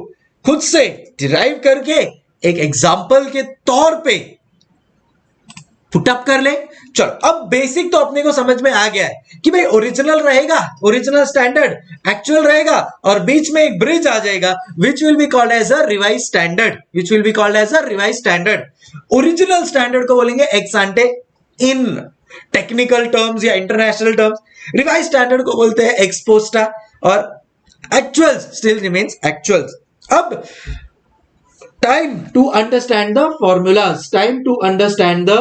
खुद से डिराइव करके एक एग्जाम्पल के तौर पे पुटअप कर ले। चलो अब बेसिक तो अपने को समझ में आ गया है कि भाई ओरिजिनल रहेगा, ओरिजिनल स्टैंडर्ड, एक्चुअल रहेगा और बीच में एक ब्रिज आ जाएगा which will be called as a revise standard, which will be called as a revise standard. Original standard को बोलेंगे ex ante in technical terms या इंटरनेशनल टर्म्स, रिवाइज स्टैंडर्ड को बोलते हैं एक्स पोस्टा और एक्चुअल्स स्टिल रिमेन्स एक्चुअल्स। अब time to understand the formulas, time to understand the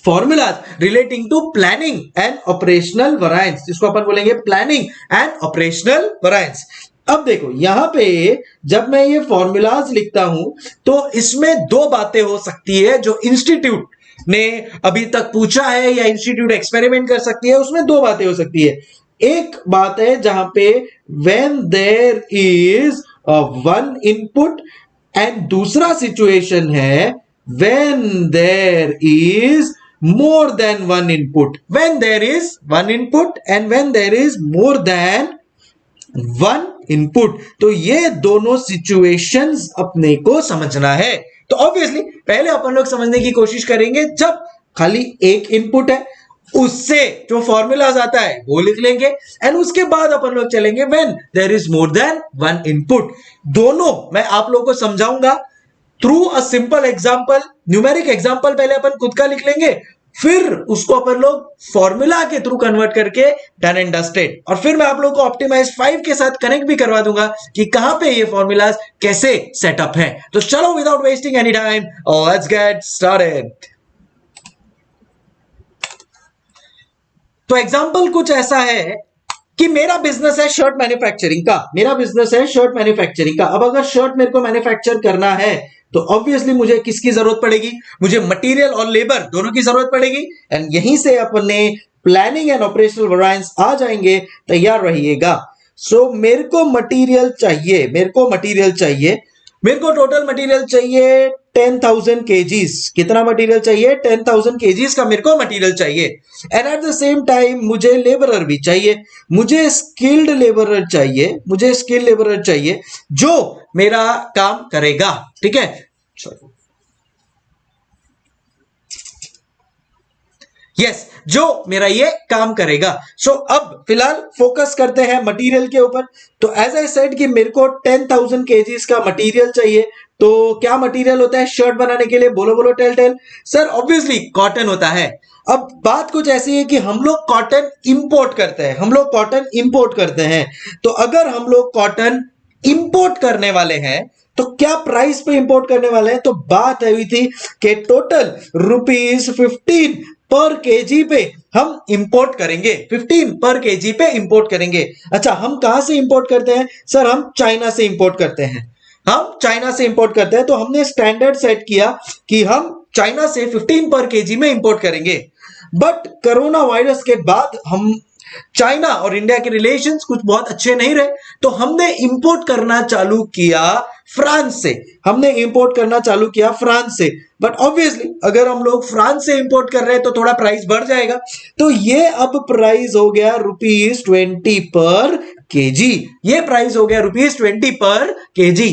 formulas relating to planning and operational variance, जिसको अपन बोलेंगे planning and operational variance. अब देखो यहां पे जब मैं ये फॉर्मूलाज लिखता हूं तो इसमें दो बातें हो सकती है जो इंस्टीट्यूट ने अभी तक पूछा है या इंस्टीट्यूट एक्सपेरिमेंट कर सकती है, उसमें दो बातें हो सकती है। एक बात है जहां पे when there is one input एंड दूसरा सिचुएशन है when there is more than one input, when there is one input and when there is more than one input। तो ये दोनों सिचुएशंस अपने को समझना है। तो ऑब्वियसली पहले अपन लोग समझने की कोशिश करेंगे जब खाली एक इनपुट है, उससे जो फॉर्मूलाज आता है वो लिख लेंगे एंड उसके बाद अपन लोग चलेंगे when there is more than one input. दोनों मैं आप लोगों को समझाऊंगा through a simple example, numeric example पहले अपन खुद का लिख लेंगे, फिर उसको अपन लोग फॉर्मूला के थ्रू कन्वर्ट करके डन एंड डस्टेड, और फिर मैं आप लोगों को ऑप्टिमाइज 5 के साथ कनेक्ट भी करवा दूंगा कि कहां पे ये फॉर्मूलाज कैसे सेटअप है। तो चलो without wasting any time let's get started. तो एग्जांपल कुछ ऐसा है कि मेरा बिजनेस है शर्ट मैन्युफैक्चरिंग का, मेरा बिजनेस है शर्ट मैन्युफैक्चरिंग का। अब अगर शर्ट मेरे को मैन्युफैक्चर करना है तो ऑब्वियसली मुझे किसकी जरूरत पड़ेगी, मुझे मटेरियल और लेबर दोनों की जरूरत पड़ेगी एंड यहीं से अपने प्लानिंग एंड ऑपरेशनल वेरिएंस आ जाएंगे। तैयार रहिएगा। सो मेरे को मटेरियल चाहिए, मेरे को मटेरियल चाहिए, मेरे को टोटल मटेरियल चाहिए 10,000 kgs। कितना मटेरियल चाहिए? 10,000 kgs का मेरे को मटेरियल चाहिए and eight the same time मुझे लेबरर भी चाहिए, मुझे स्किल्ड लेबरर चाहिए, मुझे स्किल्ड लेबरर चाहिए जो मेरा काम करेगा। ठीक है, चलो यस जो मेरा ये काम करेगा। सो अब फिलहाल फोकस करते हैं मटेरियल के ऊपर। तो एज आई सेड कि मेरे को 10,000 kgs का मटेरियल चाहिए। तो क्या मटेरियल होता है शर्ट बनाने के लिए? बोलो बोलो, tell tell. Sir obviously cotton होता है। अब बात कुछ ऐसी है कि हम लोग कॉटन इंपोर्ट करते हैं, हम लोग कॉटन इंपोर्ट करते हैं। तो अगर हम लोग कॉटन इंपोर्ट करने वाले हैं तो क्या प्राइस पे इंपोर्ट करने वाले हैं? तो बात हुई थी कि टोटल ₹15 पर केजी पे हम इंपोर्ट करेंगे, 15 पर केजी पे इंपोर्ट करेंगे। अच्छा, हम कहां से इंपोर्ट करते हैं? सर हम चाइना से इंपोर्ट करते हैं, हम चाइना से इंपोर्ट करते हैं। तो हमने स्टैंडर्ड सेट किया कि हम चाइना से 15 पर केजी में इंपोर्ट करेंगे। बट कोरोना वायरस के बाद हम चाइना और इंडिया के रिलेशंस कुछ बहुत अच्छे नहीं रहे, तो हमने इंपोर्ट करना चालू किया फ्रांस से, हमने इंपोर्ट करना चालू किया फ्रांस से। बट ऑब्वियसली अगर हम लोग फ्रांस से इंपोर्ट कर रहे हैं तो थोड़ा प्राइस बढ़ जाएगा। तो ये अब प्राइस हो गया ₹20 पर केजी, ये प्राइस हो गया ₹20 पर केजी।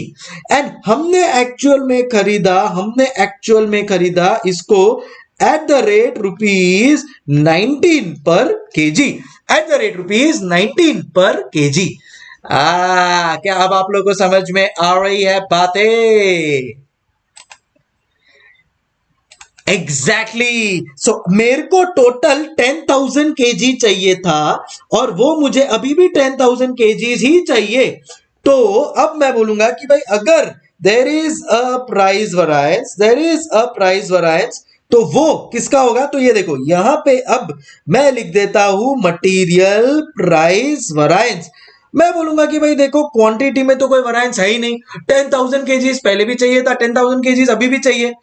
एंड हमने एक्चुअल में खरीदा, हमने एक्चुअल में खरीदा इसको at the rate ₹19 पर केजी, at the rate ₹19 पर केजी। क्या अब आप लोगों को समझ में आ रही है बातें? एग्जैक्टली। सो मेरे को टोटल 10,000 kg चाहिए था और वो मुझे अभी भी 10,000 kgs ही चाहिए। तो अब मैं बोलूंगा कि भाई अगर there is a price variance, there is a price variance, तो वो किसका होगा? तो ये देखो यहां पे अब मैं लिख देता हूं मटेरियल प्राइस वेरिएंस। मैं बोलूंगा कि भाई देखो क्वांटिटी में तो कोई वेरिएंस है ही नहीं, 10,000 kgs पहले भी चाहिए था, 10,000 kgs अभी भी चाहिए।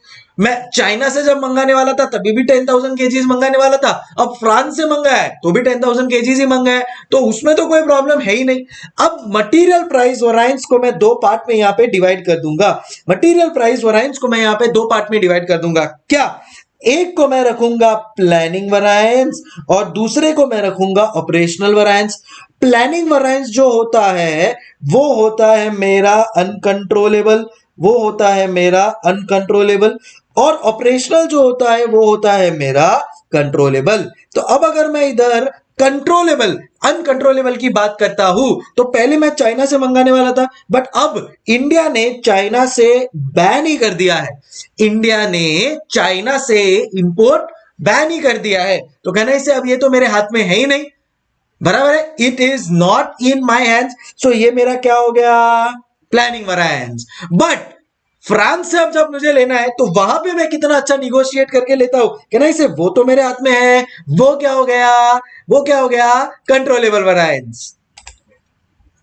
मैं चाइना से जब मंगाने वाला था तभी भी 10,000 kgs मंगाने वाला था, अब फ्रांस से मंगाया है तो भी 10,000 kgs ही मंगाया है, तो उसमें तो कोई प्रॉब्लम है ही नहीं। अब मटेरियल प्राइस वेरिएंस को मैं दो पार्ट में यहां पे डिवाइड कर दूंगा, मटेरियल प्राइस वेरिएंस को मैं यहां पे दो पार्ट में डिवाइड कर दूंगा। क्या? एक को मैं रखूंगा प्लानिंग वेरिएंस और दूसरे को मैं रखूंगा ऑपरेशनल वेरिएंस। प्लानिंग वैरिएंस जो होता है वो होता है मेरा अनकंट्रोलेबल, वो होता है मेरा अनकंट्रोलेबल, और ऑपरेशनल जो होता है वो होता है मेरा कंट्रोलेबल। तो अब अगर मैं इधर कंट्रोलेबल अनकंट्रोलेबल की बात करता हूं तो पहले मैं चाइना से मंगाने वाला था, बट अब इंडिया ने चाइना से बैन ही कर दिया है। इंडिया ने चाइना से इंपोर्ट बैन ही कर दिया है। तो कहना इसे अब ये तो मेरे हाथ में है ही नहीं, बराबर है, it is not in my hands. So ये मेरा क्या हो गया, प्लानिंग वैरिएंस। बट फ्रांस से अब जब मुझे लेना है तो वहां पे मैं कितना अच्छा निगोशिएट करके लेता हूं, कहना इसे वो तो मेरे हाथ में है, वो क्या हो गया, वो क्या हो गया, कंट्रोलेबल वैरिएंस।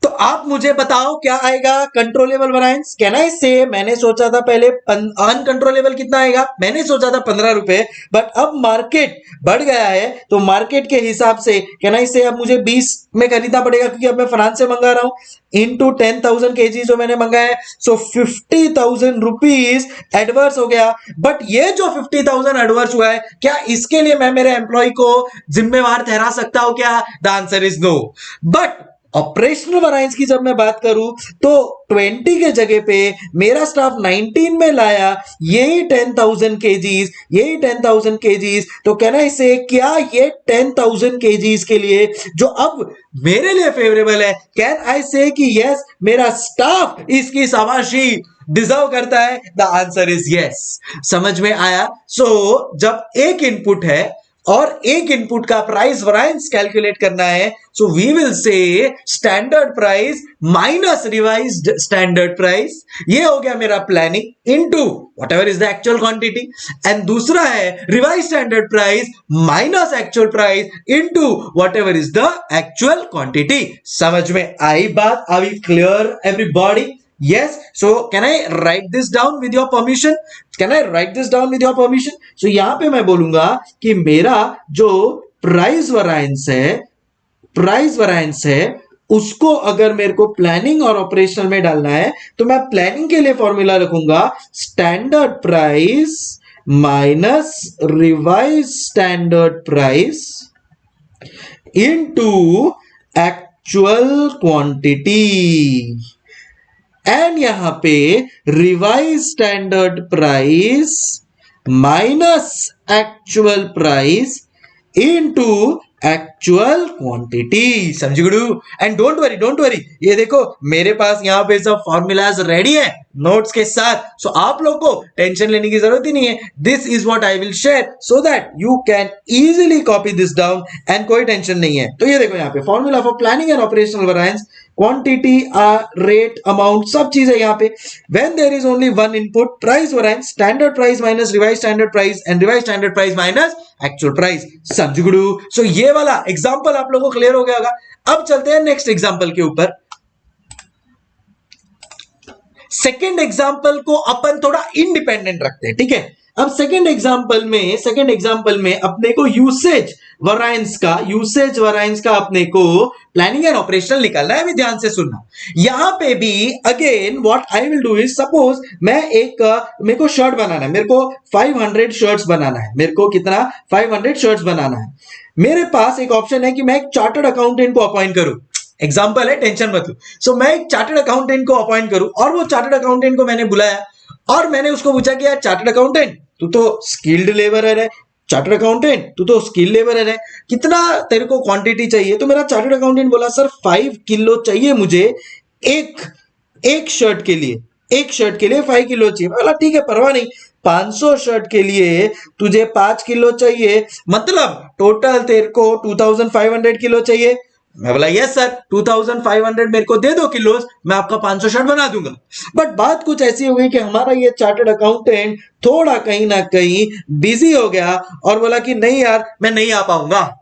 तो आप मुझे बताओ क्या आएगा कंट्रोलेबल वैरिएंस। कहना इससे मैंने सोचा था पहले अनकंट्रोलेबल कितना आएगा, मैंने सोचा था 15 रुपए, बट अब मार्केट बढ़ गया है तो मार्केट के हिसाब से कहना इससे अब मुझे 20 में खरीदना पड़ेगा, क्योंकि अब मैं फ्रांस से मंगा रहा हूं इंटू 10,000 केजी जो मैंने मंगाया है, सो 50,000 रुपीज एडवर्स हो गया। बट ये जो 50,000 एडवर्स हुआ है, क्या इसके लिए मैं मेरे एम्प्लॉय को जिम्मेवार ठहरा सकता हूं क्या, the answer is no. But operational variance की जब मैं बात करूं तो 20 के जगह पे मेरा स्टाफ 19 में लाया, यही 10,000 केजीज, यही 10,000 केजीज। तो कहना इसे क्या ये 10,000 केजीज के लिए जो अब मेरे लिए फेवरेबल है, कैन आई से कि यस मेरा स्टाफ इसकी शाबाशी डिजर्व करता है, द आंसर इज यस। समझ में आया। सो जब एक इनपुट है और एक इनपुट का प्राइस वैरिएंस कैलकुलेट करना है, so we will say standard price minus revised standard price, ये हो गया मेरा planning into whatever is the actual quantity, and दूसरा है revise standard price minus actual price into whatever is the actual quantity. समझ में आई बात, are we clear everybody? Yes, so can I write this down with your permission? Can I write this down with your permission? So यहां पे मैं बोलूंगा कि मेरा जो प्राइस वैरिएंस है उसको अगर मेरे को प्लानिंग और ऑपरेशनल में डालना है तो मैं प्लानिंग के लिए फॉर्मूला रखूंगा standard price minus revise standard price into actual quantity, and यहां पे revise standard price minus actual price into actual quantity. समझ गुडू? एंड डोंट वरी, ये देखो मेरे पास यहां पे सब फॉर्मूलाज रेडी है नोट्स के साथ, सो आप लोग को टेंशन लेने की जरूरत ही नहीं है। This is what I will share so that you can easily copy this down and कोई टेंशन नहीं है। तो ये देखो यहाँ पे formula for planning and operational variance, quantity, rate, amount, सब चीजें यहाँ पे। When there is only one input price variance, standard price minus revise standard price and revise standard price minus actual price. समझ गुडू? सो ये वाला एग्जांपल आप लोगों को क्लियर हो गया होगा। अब चलते हैं नेक्स्ट एग्जांपल के ऊपर। सेकेंड एग्जांपल को अपन थोड़ा इंडिपेंडेंट रखते हैं, ठीक है। अब सेकेंड एग्जांपल में अपने को यूसेज वैरिएंस का अपने को प्लानिंग एंड ऑपरेशनल निकालना है। भी ध्यान से सुनना, यहां पे भी again what I will do is, suppose मेरे को शर्ट बनाना है, मेरे को 500 शर्ट्स बनाना है, मेरे को कितना 500 शर्ट्स बनाना है। मेरे पास एक ऑप्शन है कि मैं एक चार्टर्ड अकाउंटेंट को अपॉइंट करूं, एग्जाम्पल है, टेंशन मत लो। सो मैं एक चार्टर्ड अकाउंटेंट को अपॉइंट करूं और वो चार्टर्ड अकाउंटेंट को मैंने बुलाया और मैंने उसको पूछा कि यार चार्टर्ड अकाउंटेंट तू तो स्किल्ड लेबरर है, चार्टर्ड अकाउंटेंट तू तो स्किल लेबरर है, कितना तेरे को क्वांटिटी चाहिए? तो मेरा चार्टर्ड अकाउंटेंट बोला सर 5 किलो चाहिए मुझे एक शर्ट के लिए, 5 किलो चाहिए। बोला ठीक है परवाह नहीं, 500 शर्ट के लिए तुझे 5 किलो चाहिए, मतलब टोटल तेरे को 2500 किलो चाहिए। मैं बोला यस सर, 2500 मेरे को दे दो किलो, मैं आपका 500 शर्ट बना दूंगा। बट बात कुछ ऐसी हो गई कि हमारा ये चार्टर्ड अकाउंटेंट थोड़ा कहीं ना कहीं बिजी हो गया और बोला कि नहीं यार मैं नहीं आ पाऊंगा।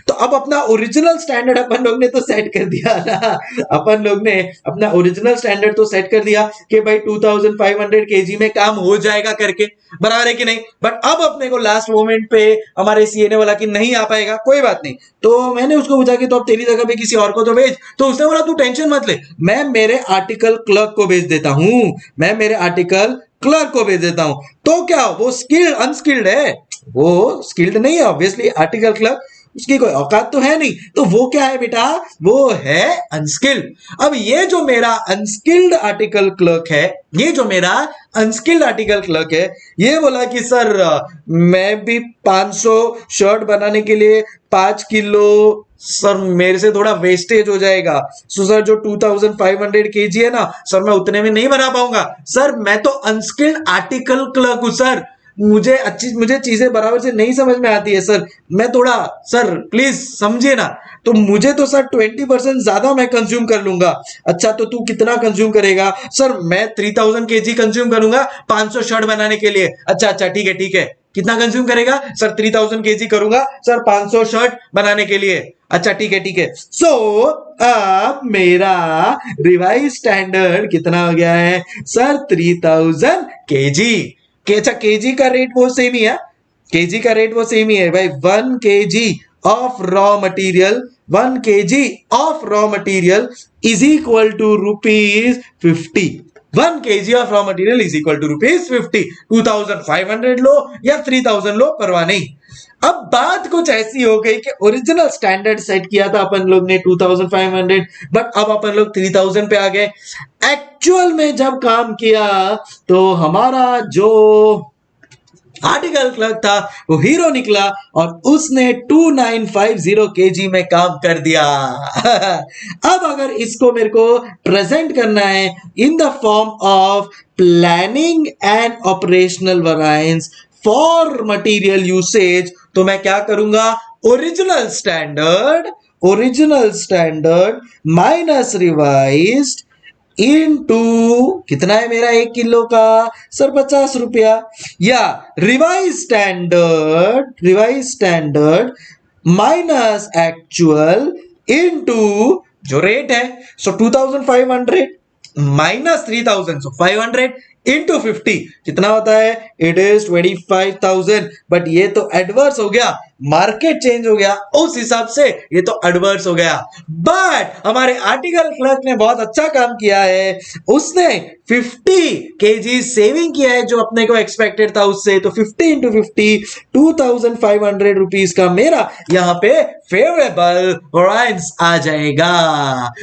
तो अब अपना ओरिजिनल स्टैंडर्ड अपन लोग ने तो सेट कर दिया ना, अपन लोग ने अपना ओरिजिनल स्टैंडर्ड तो सेट कर दिया कि भाई 2500 केजी में काम हो जाएगा करके, बराबर है कि नहीं। बट अब अपने को लास्ट मोमेंट पे हमारे सीए ने बोला कि नहीं आ पाएगा, कोई बात नहीं। तो मैंने उसको पूछा कि तो अब तेरी जगह पे किसी और को तो भेज, तो उसने बोला तू टेंशन मत ले, मैं मेरे आर्टिकल क्लर्क को भेज देता हूं, मैं मेरे आर्टिकल क्लर्क को भेज देता हूं। तो क्या वो स्किल्ड अनस्किल्ड है? वो स्किल्ड नहीं है ऑब्वियसली, आर्टिकल क्लर्क उसकी कोई औकात तो है नहीं, तो वो क्या है बेटा, वो है अनस्किल्ड। अब ये जो मेरा अनस्किल्ड आर्टिकल क्लर्क है, ये जो मेरा अनस्किल्ड आर्टिकल क्लर्क है, ये बोला कि सर मैं भी 500 शर्ट बनाने के लिए 5 किलो, सर मेरे से थोड़ा वेस्टेज हो जाएगा, सो सर जो 2500 kg है ना सर, मैं उतने में नहीं बना पाऊंगा। सर मैं तो अनस्किल्ड आर्टिकल क्लर्क हूं सर, मुझे चीजें बराबर से नहीं समझ में आती है सर, मैं थोड़ा, सर प्लीज समझिए ना। तो मुझे तो सर 20% ज्यादा मैं कंज्यूम कर लूंगा। अच्छा तो तू कितना कंज्यूम करेगा? सर मैं 3000 kg कंज्यूम करूंगा 500 शर्ट बनाने के लिए। अच्छा अच्छा ठीक है ठीक है, कितना कंज्यूम करेगा? सर 3000 kg करूंगा सर 500 शर्ट बनाने के लिए। अच्छा ठीक है ठीक है। सो अब मेरा रिवाइज स्टैंडर्ड कितना हो गया है सर? 3000 kg के। अच्छा केजी का रेट वो सेम ही है, केजी का रेट वो सेम ही है भाई। 1 kg of raw material, 1 kg of raw material is equal to ₹50। 1 kg of raw material is equal to ₹50। 2500 लो या 3000 लो, परवाह नहीं। अब बात कुछ ऐसी हो गई कि ओरिजिनल स्टैंडर्ड सेट किया था अपन लोग ने 2500, बट अब अपन लोग 3000 पे आ गए। एक्चुअल में जब काम किया तो हमारा जो आर्टिकल क्लर्क था वो हीरो निकला और उसने 2950 kg में काम कर दिया। अब अगर इसको मेरे को प्रेजेंट करना है in the form of planning and operational variance for material usage, तो मैं क्या करूंगा? Original standard minus revised into, कितना है मेरा 1 किलो का? सर 50 रुपया। या revise standard minus actual into जो रेट है, सो 2500 माइनस 3000, सो 500 इंटू 50 कितना होता है? It is 25,000। बट ये तो एडवर्स हो गया, मार्केट चेंज हो गया, उस हिसाब से ये तो एडवर्स हो गया। बट हमारे आर्टिकल क्लर्क ने बहुत अच्छा काम किया है, उसने 50 kg सेविंग किया है जो अपने को एक्सपेक्टेड था उससे। तो 50 इंटू 50, 2500 रुपीज का मेरा यहाँ पे फेवरेबल वरायंस आ जाएगा।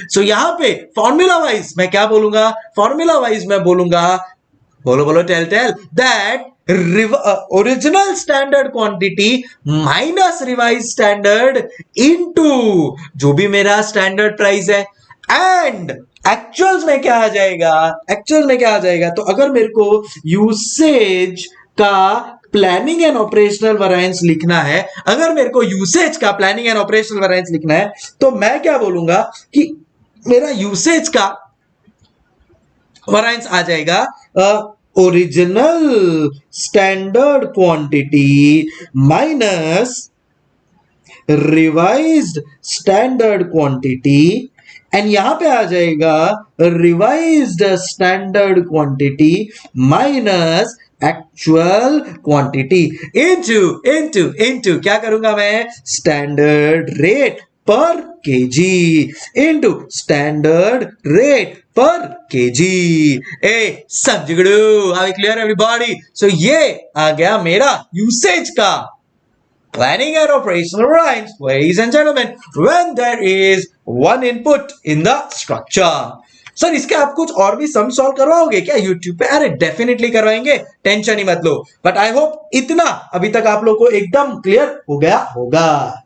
सो यहां पे फॉर्मूला वाइज मैं क्या बोलूंगा? फॉर्मूला वाइज मैं बोलूंगा, बोलो बोलो, tell tell that original standard quantity minus revise standard into जो भी मेरा स्टैंडर्ड प्राइस है, एंड एक्चुअल्स में क्या आ जाएगा? एक्चुअल में क्या आ जाएगा? तो अगर मेरे को यूसेज का प्लानिंग एंड ऑपरेशनल वेरिएंस लिखना है, अगर मेरे को यूसेज का प्लानिंग एंड ऑपरेशनल वेरिएंस लिखना है, तो मैं क्या बोलूंगा कि मेरा यूसेज का वरायंस आ जाएगा original standard quantity minus revised standard quantity, and यहां पे आ जाएगा revised standard quantity minus actual quantity into into into क्या करूंगा मैं? Standard rate per KG into standard rate per KG. ए समझगड़ू, आर क्लियर एवरीबॉडी? सो ये आ गया मेरा यूसेज का planning and operational lines, ladies and gentlemen, when there is one input in the structure. Sir इसके आप कुछ और भी सम सॉल्व करवाओगे क्या यूट्यूब पे? अरे डेफिनेटली करवाएंगे, टेंशन ही मत लो। बट आई होप इतना अभी तक आप लोग को एकदम क्लियर हो गया होगा।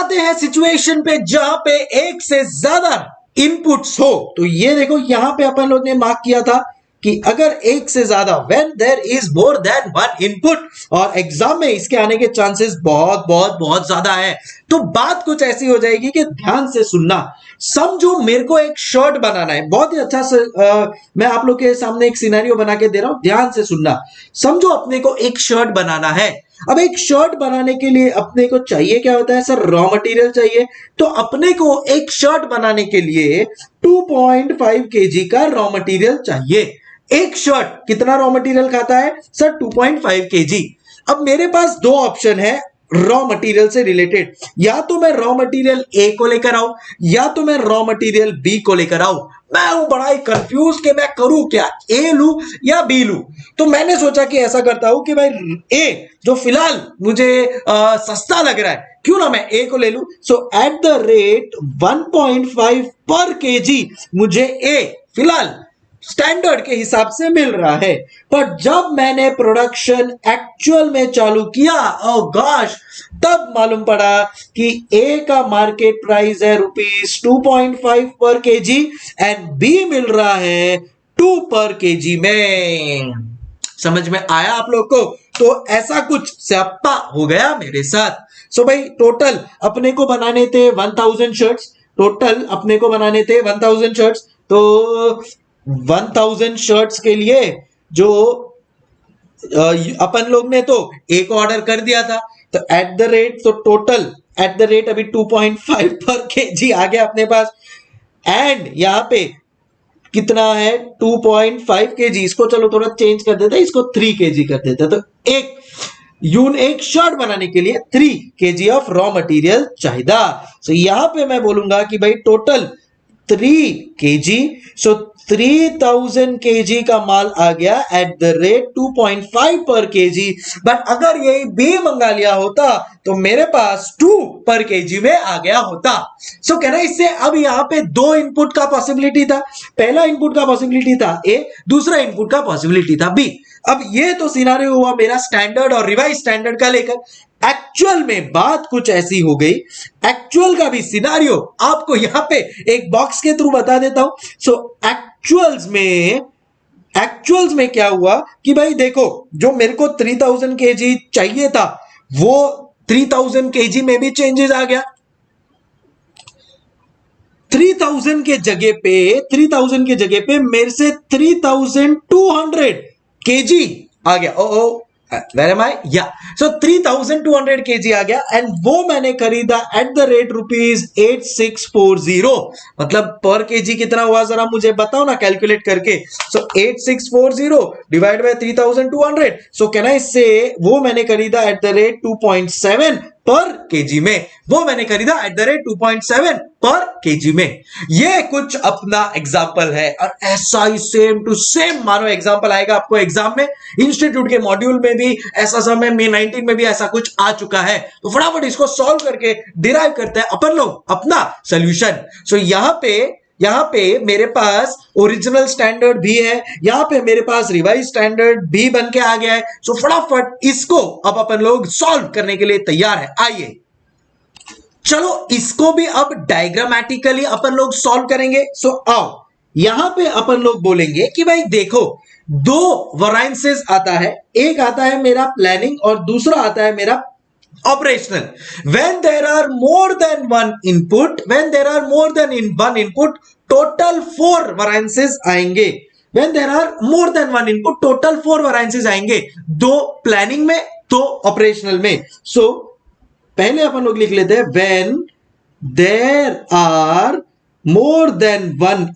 आते हैं सिचुएशन पे जहां पे एक से ज्यादा इनपुट्स हो। तो ये देखो यहां पे अपन लोग ने मार्क किया था कि अगर एक से ज्यादा when there is more than one input, और एग्जाम में इसके आने के चांसेस बहुत बहुत बहुत ज्यादा है। तो बात कुछ ऐसी हो जाएगी कि ध्यान से सुनना। समझो मेरे को एक शर्ट बनाना है, बहुत ही अच्छा से मैं आप लोग के सामने एक सिनेरियो बना के दे रहा हूं, ध्यान से सुनना। समझो अपने को एक शर्ट बनाना है। अब एक शर्ट बनाने के लिए अपने को चाहिए क्या होता है सर, रॉ मटेरियल चाहिए। तो अपने को एक शर्ट बनाने के लिए 2.5 केजी का रॉ मटेरियल चाहिए। एक शर्ट कितना रॉ मटेरियल खाता है सर, 2.5 केजी। अब मेरे पास दो ऑप्शन है रॉ मटेरियल से रिलेटेड, या तो मैं रॉ मटेरियल ए को लेकर आऊं या तो मैं रॉ मटेरियल बी को लेकर आऊं। मैं हूं बड़ा ही कंफ्यूज कि मैं करूं क्या, ए लूं या बी लूं। तो मैंने सोचा कि ऐसा करता हूं कि भाई ए जो फिलहाल मुझे सस्ता लग रहा है, क्यों ना मैं ए को ले लूं। सो एट द रेट 1.5 पर केजी मुझे ए फिलहाल स्टैंडर्ड के हिसाब से मिल रहा है। पर जब मैंने प्रोडक्शन एक्चुअल में चालू किया, ओ गॉश, तब मालूम पड़ा कि ए का मार्केट प्राइस है ₹2.5 पर केजी एंड बी मिल रहा है 2 पर केजी में। समझ में आया आप लोग को? तो ऐसा कुछ स्यापा हो गया मेरे साथ। सो भाई टोटल अपने को बनाने थे 1000 शर्ट्स, टोटल अपने को बनाने थे 1000 शर्ट्स। तो 1000 शर्ट्स के लिए जो अपन लोग ने तो एक ऑर्डर कर दिया था, तो एट द रेट, तो टोटल एट द रेट अभी 2.5 पर केजी आ गया अपने पास। एंड यहां पे कितना है 2.5 केजी, इसको चलो थोड़ा चेंज कर देते हैं, इसको 3 केजी कर देते हैं। तो एक शर्ट बनाने के लिए 3 केजी ऑफ रॉ मटेरियल चाहिए। सो यहां पे मैं बोलूंगा कि भाई टोटल 3 केजी, सो 3000 केजी का माल आ गया एट द रेट 2.5 पर केजी। बट अगर यही बी मंगा लिया होता तो मेरे पास 2 पर केजी में आ गया होता। सो कहना इससे अब यहां पे दो इनपुट का पॉसिबिलिटी था, पहला इनपुट का पॉसिबिलिटी था ए, दूसरा इनपुट का पॉसिबिलिटी था बी। अब ये तो सिनारियो हुआ मेरा स्टैंडर्ड और रिवाइज स्टैंडर्ड का लेकर। एक्चुअल में बात कुछ ऐसी हो गई, एक्चुअल का भी सिनारियो आपको यहां पे एक बॉक्स के थ्रू बता देता हूं। सो एक्चुअल्स में क्या हुआ कि भाई देखो, जो मेरे को 3000 केजी चाहिए था वो 3000 केजी में भी चेंजेस आ गया। 3000 के जगह पे मेरे से 3200 केजी आ गया। ओ where am I? Yeah. So 3200 kg आ गया एंड वो मैंने खरीदा एट द रेट ₹8640। मतलब पर केजी कितना हुआ जरा मुझे बताओ ना कैलकुलेट करके। सो 8640 डिवाइड बाय 3200। सो कहना इससे वो मैंने खरीदा एट द रेट 2.7 पर केजी में, वो मैंने खरीदा एट द रेट 2.7 पर केजी में। ये कुछ अपना एग्जाम्पल है और ऐसा ही सेम टू सेम मानो एग्जाम्पल आएगा आपको एग्जाम में, इंस्टीट्यूट के मॉड्यूल में भी ऐसा, समय में 19 में भी ऐसा कुछ आ चुका है। तो फटाफट इसको सॉल्व करके डिराइव करते हैं अपन लोग अपना सॉल्यूशन। सो यहां पे मेरे पास ओरिजिनल स्टैंडर्ड भी है, यहां पे मेरे पास रिवाइज स्टैंडर्ड भी बन के आ गया है। सो फटाफट इसको अब अपन लोग सॉल्व करने के लिए तैयार है। आइए चलो इसको भी अब डायग्रामेटिकली अपन लोग सॉल्व करेंगे। सो आओ यहां पे अपन लोग बोलेंगे कि भाई देखो, दो वराइंसेस आता है, एक आता है मेरा प्लानिंग और दूसरा आता है मेरा operational. When there are more than one input, total 4 variances आएंगे। When there are more than one input, total 4 variances आएंगे, दो प्लानिंग में दो ऑपरेशनल में। सो पहले अपन लोग लिख लेते हैं when there are more than one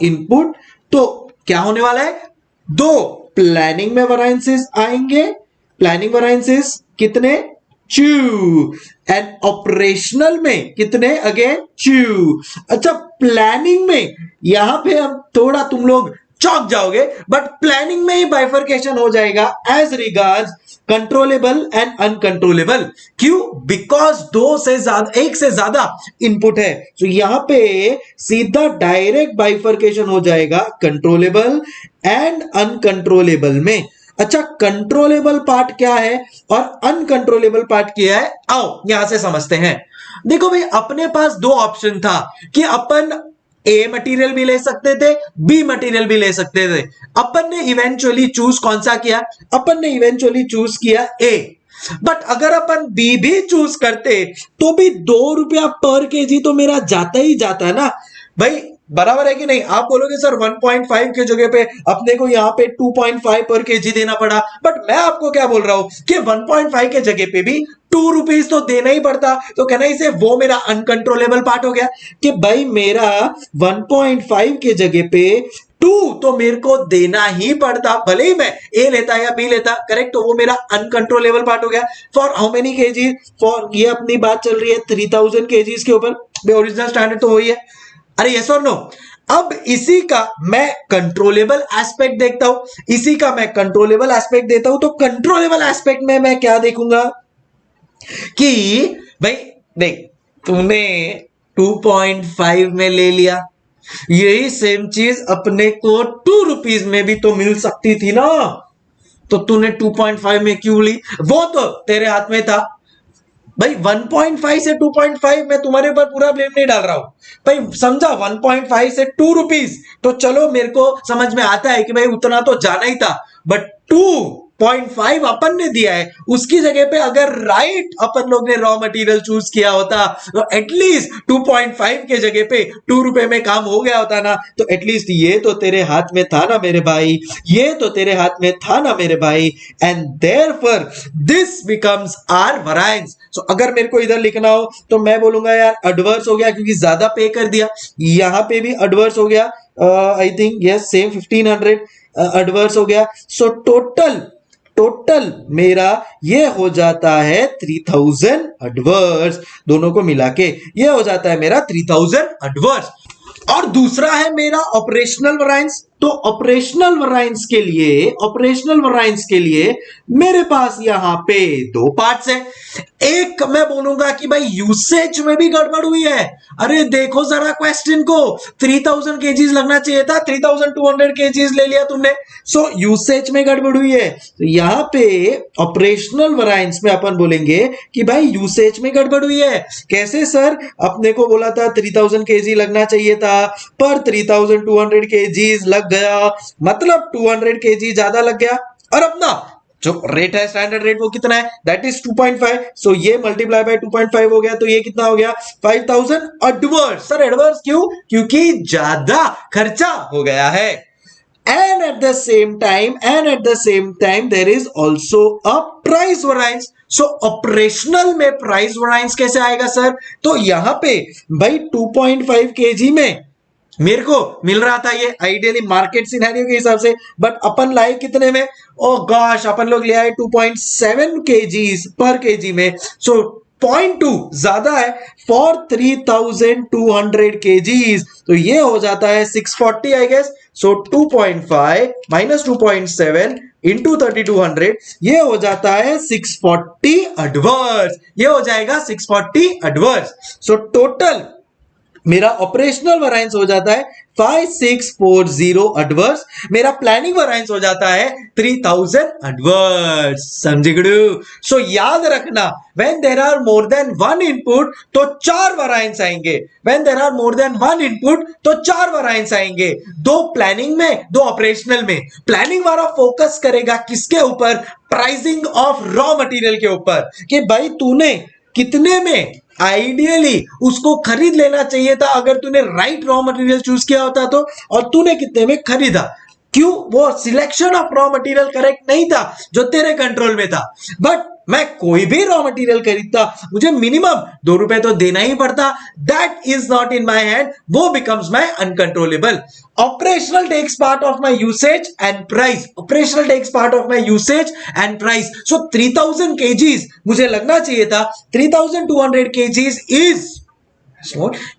input, तो क्या होने वाला है, दो प्लानिंग में वराइंसेस आएंगे, प्लानिंग वराइंसेस कितने 2, एंड ऑपरेशनल में कितने अगेन 2। अच्छा प्लानिंग में यहां पे हम थोड़ा तुम लोग चौंक जाओगे, बट प्लानिंग में ही बाइफर्केशन हो जाएगा as regards controllable and uncontrollable. क्यों? बिकॉज एक से ज्यादा इनपुट है। तो यहां पे सीधा डायरेक्ट बाइफर्केशन हो जाएगा कंट्रोलेबल एंड अनकंट्रोलेबल में। अच्छा, कंट्रोलेबल पार्ट क्या है और अनकंट्रोलेबल पार्ट क्या है, आओ यहां से समझते हैं। देखो भाई, अपने पास दो ऑप्शन था कि अपन ए मटेरियल भी ले सकते थे, बी मटेरियल भी ले सकते थे। अपन ने इवेंचुअली चूज कौन सा किया? अपन ने इवेंचुअली चूज किया ए। बट अगर अपन बी भी चूज करते तो भी 2 रुपया पर केजी तो मेरा जाता ही जाता है ना भाई। बराबर है कि नहीं? आप बोलोगे सर 1.5 के जगह पे अपने को यहाँ पे 2.5 पर केजी देना पड़ा, बट मैं आपको क्या बोल रहा हूं कि 1.5 के जगह पे भी 2 रुपीज तो देना ही पड़ता। तो कहना इसे वो मेरा अनकंट्रोलेबल पार्ट हो गया कि भाई मेरा 1.5 के जगह पे 2 तो मेरे को देना ही पड़ता, भले ही मैं ए लेता या बी लेता, करेक्ट। तो वो मेरा अनकंट्रोलेबल पार्ट हो गया। For how many KGs? For, ये अपनी बात चल रही है 3000 केजीज के ऊपर। ओरिजिनल स्टैंडर्ड तो वही है। अरे यस और नो? अब इसी का मैं कंट्रोलेबल एस्पेक्ट देखता हूं, इसी का मैं कंट्रोलेबल एस्पेक्ट देता हूं। तो कंट्रोलेबल एस्पेक्ट में मैं क्या देखूंगा कि भाई देख, तूने 2.5 में ले लिया, यही सेम चीज अपने को 2 रुपीज में भी तो मिल सकती थी ना, तो तूने 2.5 में क्यों ली? वो तो तेरे हाथ में था भाई। 1.5 से 2.5 मैं तुम्हारे ऊपर पूरा ब्लेम नहीं डाल रहा हूं भाई, समझा? 1.5 से 2 रुपीज तो चलो मेरे को समझ में आता है कि भाई उतना तो जाना ही था, बट 2.5 अपन ने दिया है, उसकी जगह पे अगर राइट अपन लोग ने रॉ मटेरियल चूज किया होता तो एटलीस्ट 2.5 के जगह पे 2 रुपए में काम हो गया होता ना। तो एटलीस्ट ये तो तेरे हाथ में था ना मेरे भाई, ये तो तेरे हाथ में था ना मेरे भाई। And therefore this becomes our variance. So अगर मेरे को इधर लिखना हो तो मैं बोलूंगा यार एडवर्स हो गया, क्योंकि ज्यादा पे कर दिया। यहां पे भी एडवर्स हो गया, I think yes same 1500 adverse हो गया। सो टोटल मेरा ये हो जाता है 3000 एडवर्स, दोनों को मिला के ये हो जाता है मेरा 3000 एडवर्स। और दूसरा है मेरा ऑपरेशनल वैरिएंस। तो ऑपरेशनल वैरिएंस के लिए मेरे पास यहां पे दो पार्ट्स है। एक मैं बोलूंगा कि भाई यूसेज में भी गड़बड़ हुई है। अरे देखो जरा क्वेश्चन को, 3000 केजीज लगना चाहिए था, 3200 केजीज ले लिया तुमने। सो यूसेज में गड़बड़ हुई है। तो यहां पे ऑपरेशनल वैरिएंस में अपन बोलेंगे कि भाई यूसेज में गड़बड़ हुई है। कैसे सर? अपने को बोला था 3000 केजी लगना चाहिए था, पर 3200 केजीज लग गया, मतलब 200 केजी ज्यादा लग गया। और अपना जो रेट है, स्टैंडर्ड रेट, वो कितना है? That is 2.5। सो ये मल्टीप्लाई बाय 2.5 हो गया, तो ये कितना हो गया? 5000 एडवर्स। सर एडवर्स क्यों? क्योंकि ज्यादा खर्चा हो गया है। And at the same time, there is also a price variance. So operational में price variance कैसे आएगा सर? तो यहां पे भाई 2.5 kg में मेरे को मिल रहा था ये आइडियली मार्केट सिनेरियो के हिसाब से, बट अपन लाए कितने में? ओ गॉश, अपन लोग ले आए 2.7 kgs पर केजी में। सो 0.2 ज्यादा है फॉर 3200 kgs। तो ये हो जाता है 640 I guess. So 2.5 minus 2.7 into 3200, ये हो जाता है 640 एडवर्स। ये हो जाएगा 640 एडवर्स। सो टोटल मेरा ऑपरेशनल वैरिएंस हो जाता है 5640 एडवर्स। मेरा प्लानिंग वैरिएंस हो जाता है 3000 एडवर्स। समझे गुरु? सो याद रखना, when there are more than one input तो 4 वैरिएंस आएंगे। When there are more than one input तो 4 वैरिएंस आएंगे, 2 प्लानिंग में, 2 ऑपरेशनल में। प्लानिंग वाला फोकस करेगा किसके ऊपर? प्राइसिंग ऑफ रॉ मटेरियल के ऊपर, कि भाई तूने कितने में आइडियली उसको खरीद लेना चाहिए था अगर तूने राइट रॉ मटेरियल चूज किया होता तो, और तूने कितने में खरीदा। क्यों? वो selection of raw material correct नहीं था जो तेरे कंट्रोल में था। बट मैं कोई भी रॉ मटेरियल खरीदता, मुझे मिनिमम 2 रुपए तो देना ही पड़ता। That is not in my hand, वो becomes my uncontrollable. Operational tax part of my usage and price. Operational tax part of my usage and price. So 3000 kgs मुझे लगना चाहिए था, 3200 kgs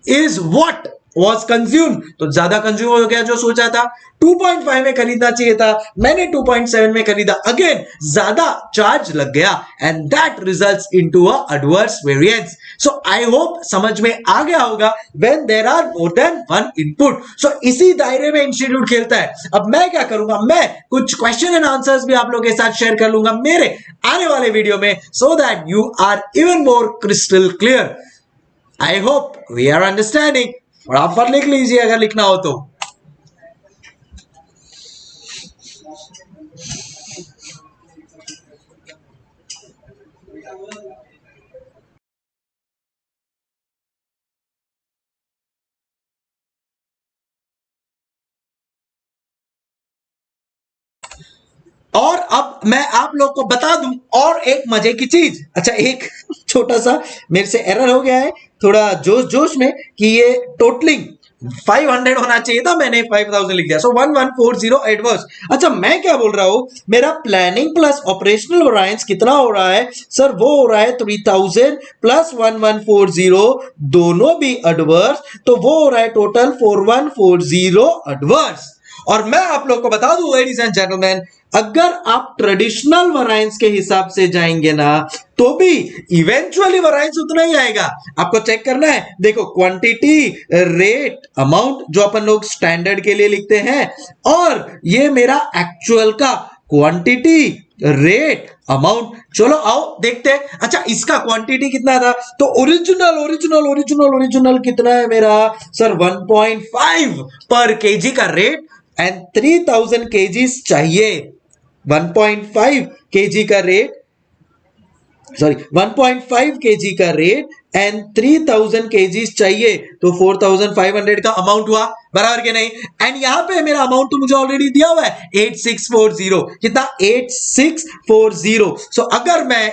is what was consumed, तो ज्यादा consume हो गया जो सोचा था। 2.5 में खरीदना चाहिए था, मैंने 2.7 में खरीदा, अगेन ज्यादा चार्ज लग गया and that results into a adverse variance. So I hope समझ में आ गया होगा when there are more than one input. So इसी दायरे में इंस्टीट्यूट खेलता है। अब मैं क्या करूंगा, मैं कुछ क्वेश्चन एंड आंसर्स भी आप लोगों के साथ शेयर कर लूंगा मेरे आने वाले वीडियो में, so that you are even more crystal clear. I hope we are understanding. फटाफट लिख लीजिए अगर लिखना हो तो। और अब मैं आप लोग को बता दूं और एक मजे की चीज। अच्छा, एक छोटा सा मेरे से एरर हो गया है थोड़ा जोश जोश में कि ये टोटलिंग 500 होना चाहिए था, मैंने 5000 लिख दिया। सो 1140 एडवर्स। अच्छा, मैं क्या बोल रहा हूं, मेरा प्लानिंग प्लस ऑपरेशनल वेरिएंस कितना हो रहा है सर? वो हो रहा है 3000 प्लस 1140, दोनों भी एडवर्स, तो वो हो रहा है टोटल 4140 एडवर्स। और मैं आप लोग को बता दूं लेडीज एंड जेंटलमैन, अगर आप ट्रेडिशनल वेरिएंस के हिसाब से जाएंगे ना तो भी इवेंचुअली वेरिएंस उतना ही आएगा। आपको चेक करना है, देखो क्वांटिटी, रेट, अमाउंट जो अपन लोग स्टैंडर्ड के लिए लिखते हैं, और ये मेरा एक्चुअल का क्वांटिटी, रेट, अमाउंट। चलो आओ देखते हैं। अच्छा, इसका क्वांटिटी कितना था? तो ओरिजिनल ओरिजिनल ओरिजिनल ओरिजिनल कितना है मेरा सर? 1.5 पर केजी का रेट एंड 3000 केजीज चाहिए। 1.5 केजी का रेट, सॉरी 1.5 केजी का रेट एंड 3000 केजीज चाहिए, तो 4500 का अमाउंट हुआ, बराबर के नहीं? एंड यहां पे मेरा अमाउंट तो मुझे ऑलरेडी दिया हुआ है 8640। कितना? 8640। सो अगर मैं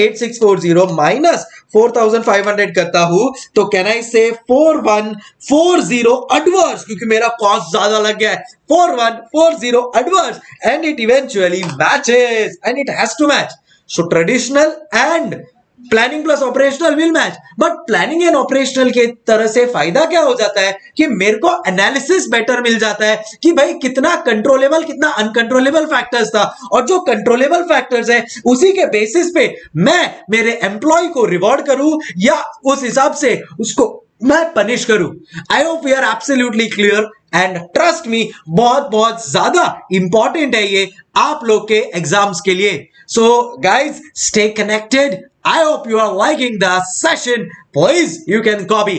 8640 माइनस 4500 करता हूं तो कैन आई से 4140 एडवर्स, क्योंकि मेरा कॉस्ट ज्यादा लग गया है। 4140 adverse and it eventually matches and it has to match. So traditional and planning plus operational will match. But planning and operational के तरह से फायदा क्या हो जाता है कि मेरे को एनालिसिस बेटर मिल जाता है कि भाई कितना कंट्रोलेबल कितना अनकंट्रोलेबल फैक्टर्स था, और जो कंट्रोलेबल फैक्टर्स है उसी के बेसिस पे मैं मेरे एम्प्लॉय को रिवॉर्ड करूं या उस हिसाब से उसको मैं पनिश करूं। I hope we are absolutely clear and trust me, बहुत बहुत ज्यादा इंपॉर्टेंट है ये आप लोग के एग्जाम्स के लिए। So guys, stay connected. I hope you are liking the session. Please, you can copy.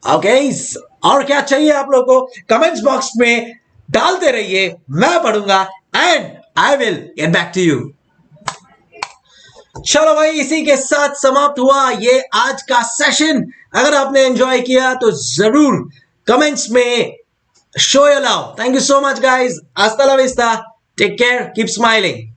Okay, और क्या चाहिए आप लोग को कमेंट्स बॉक्स में डालते रहिए, मैं पढ़ूंगा and I will get back to you. चलो भाई, इसी के साथ समाप्त हुआ ये आज का सेशन। अगर आपने एंजॉय किया तो जरूर कमेंट्स में show your love. Thank you so much guys. हasta la vista, take care, keep smiling.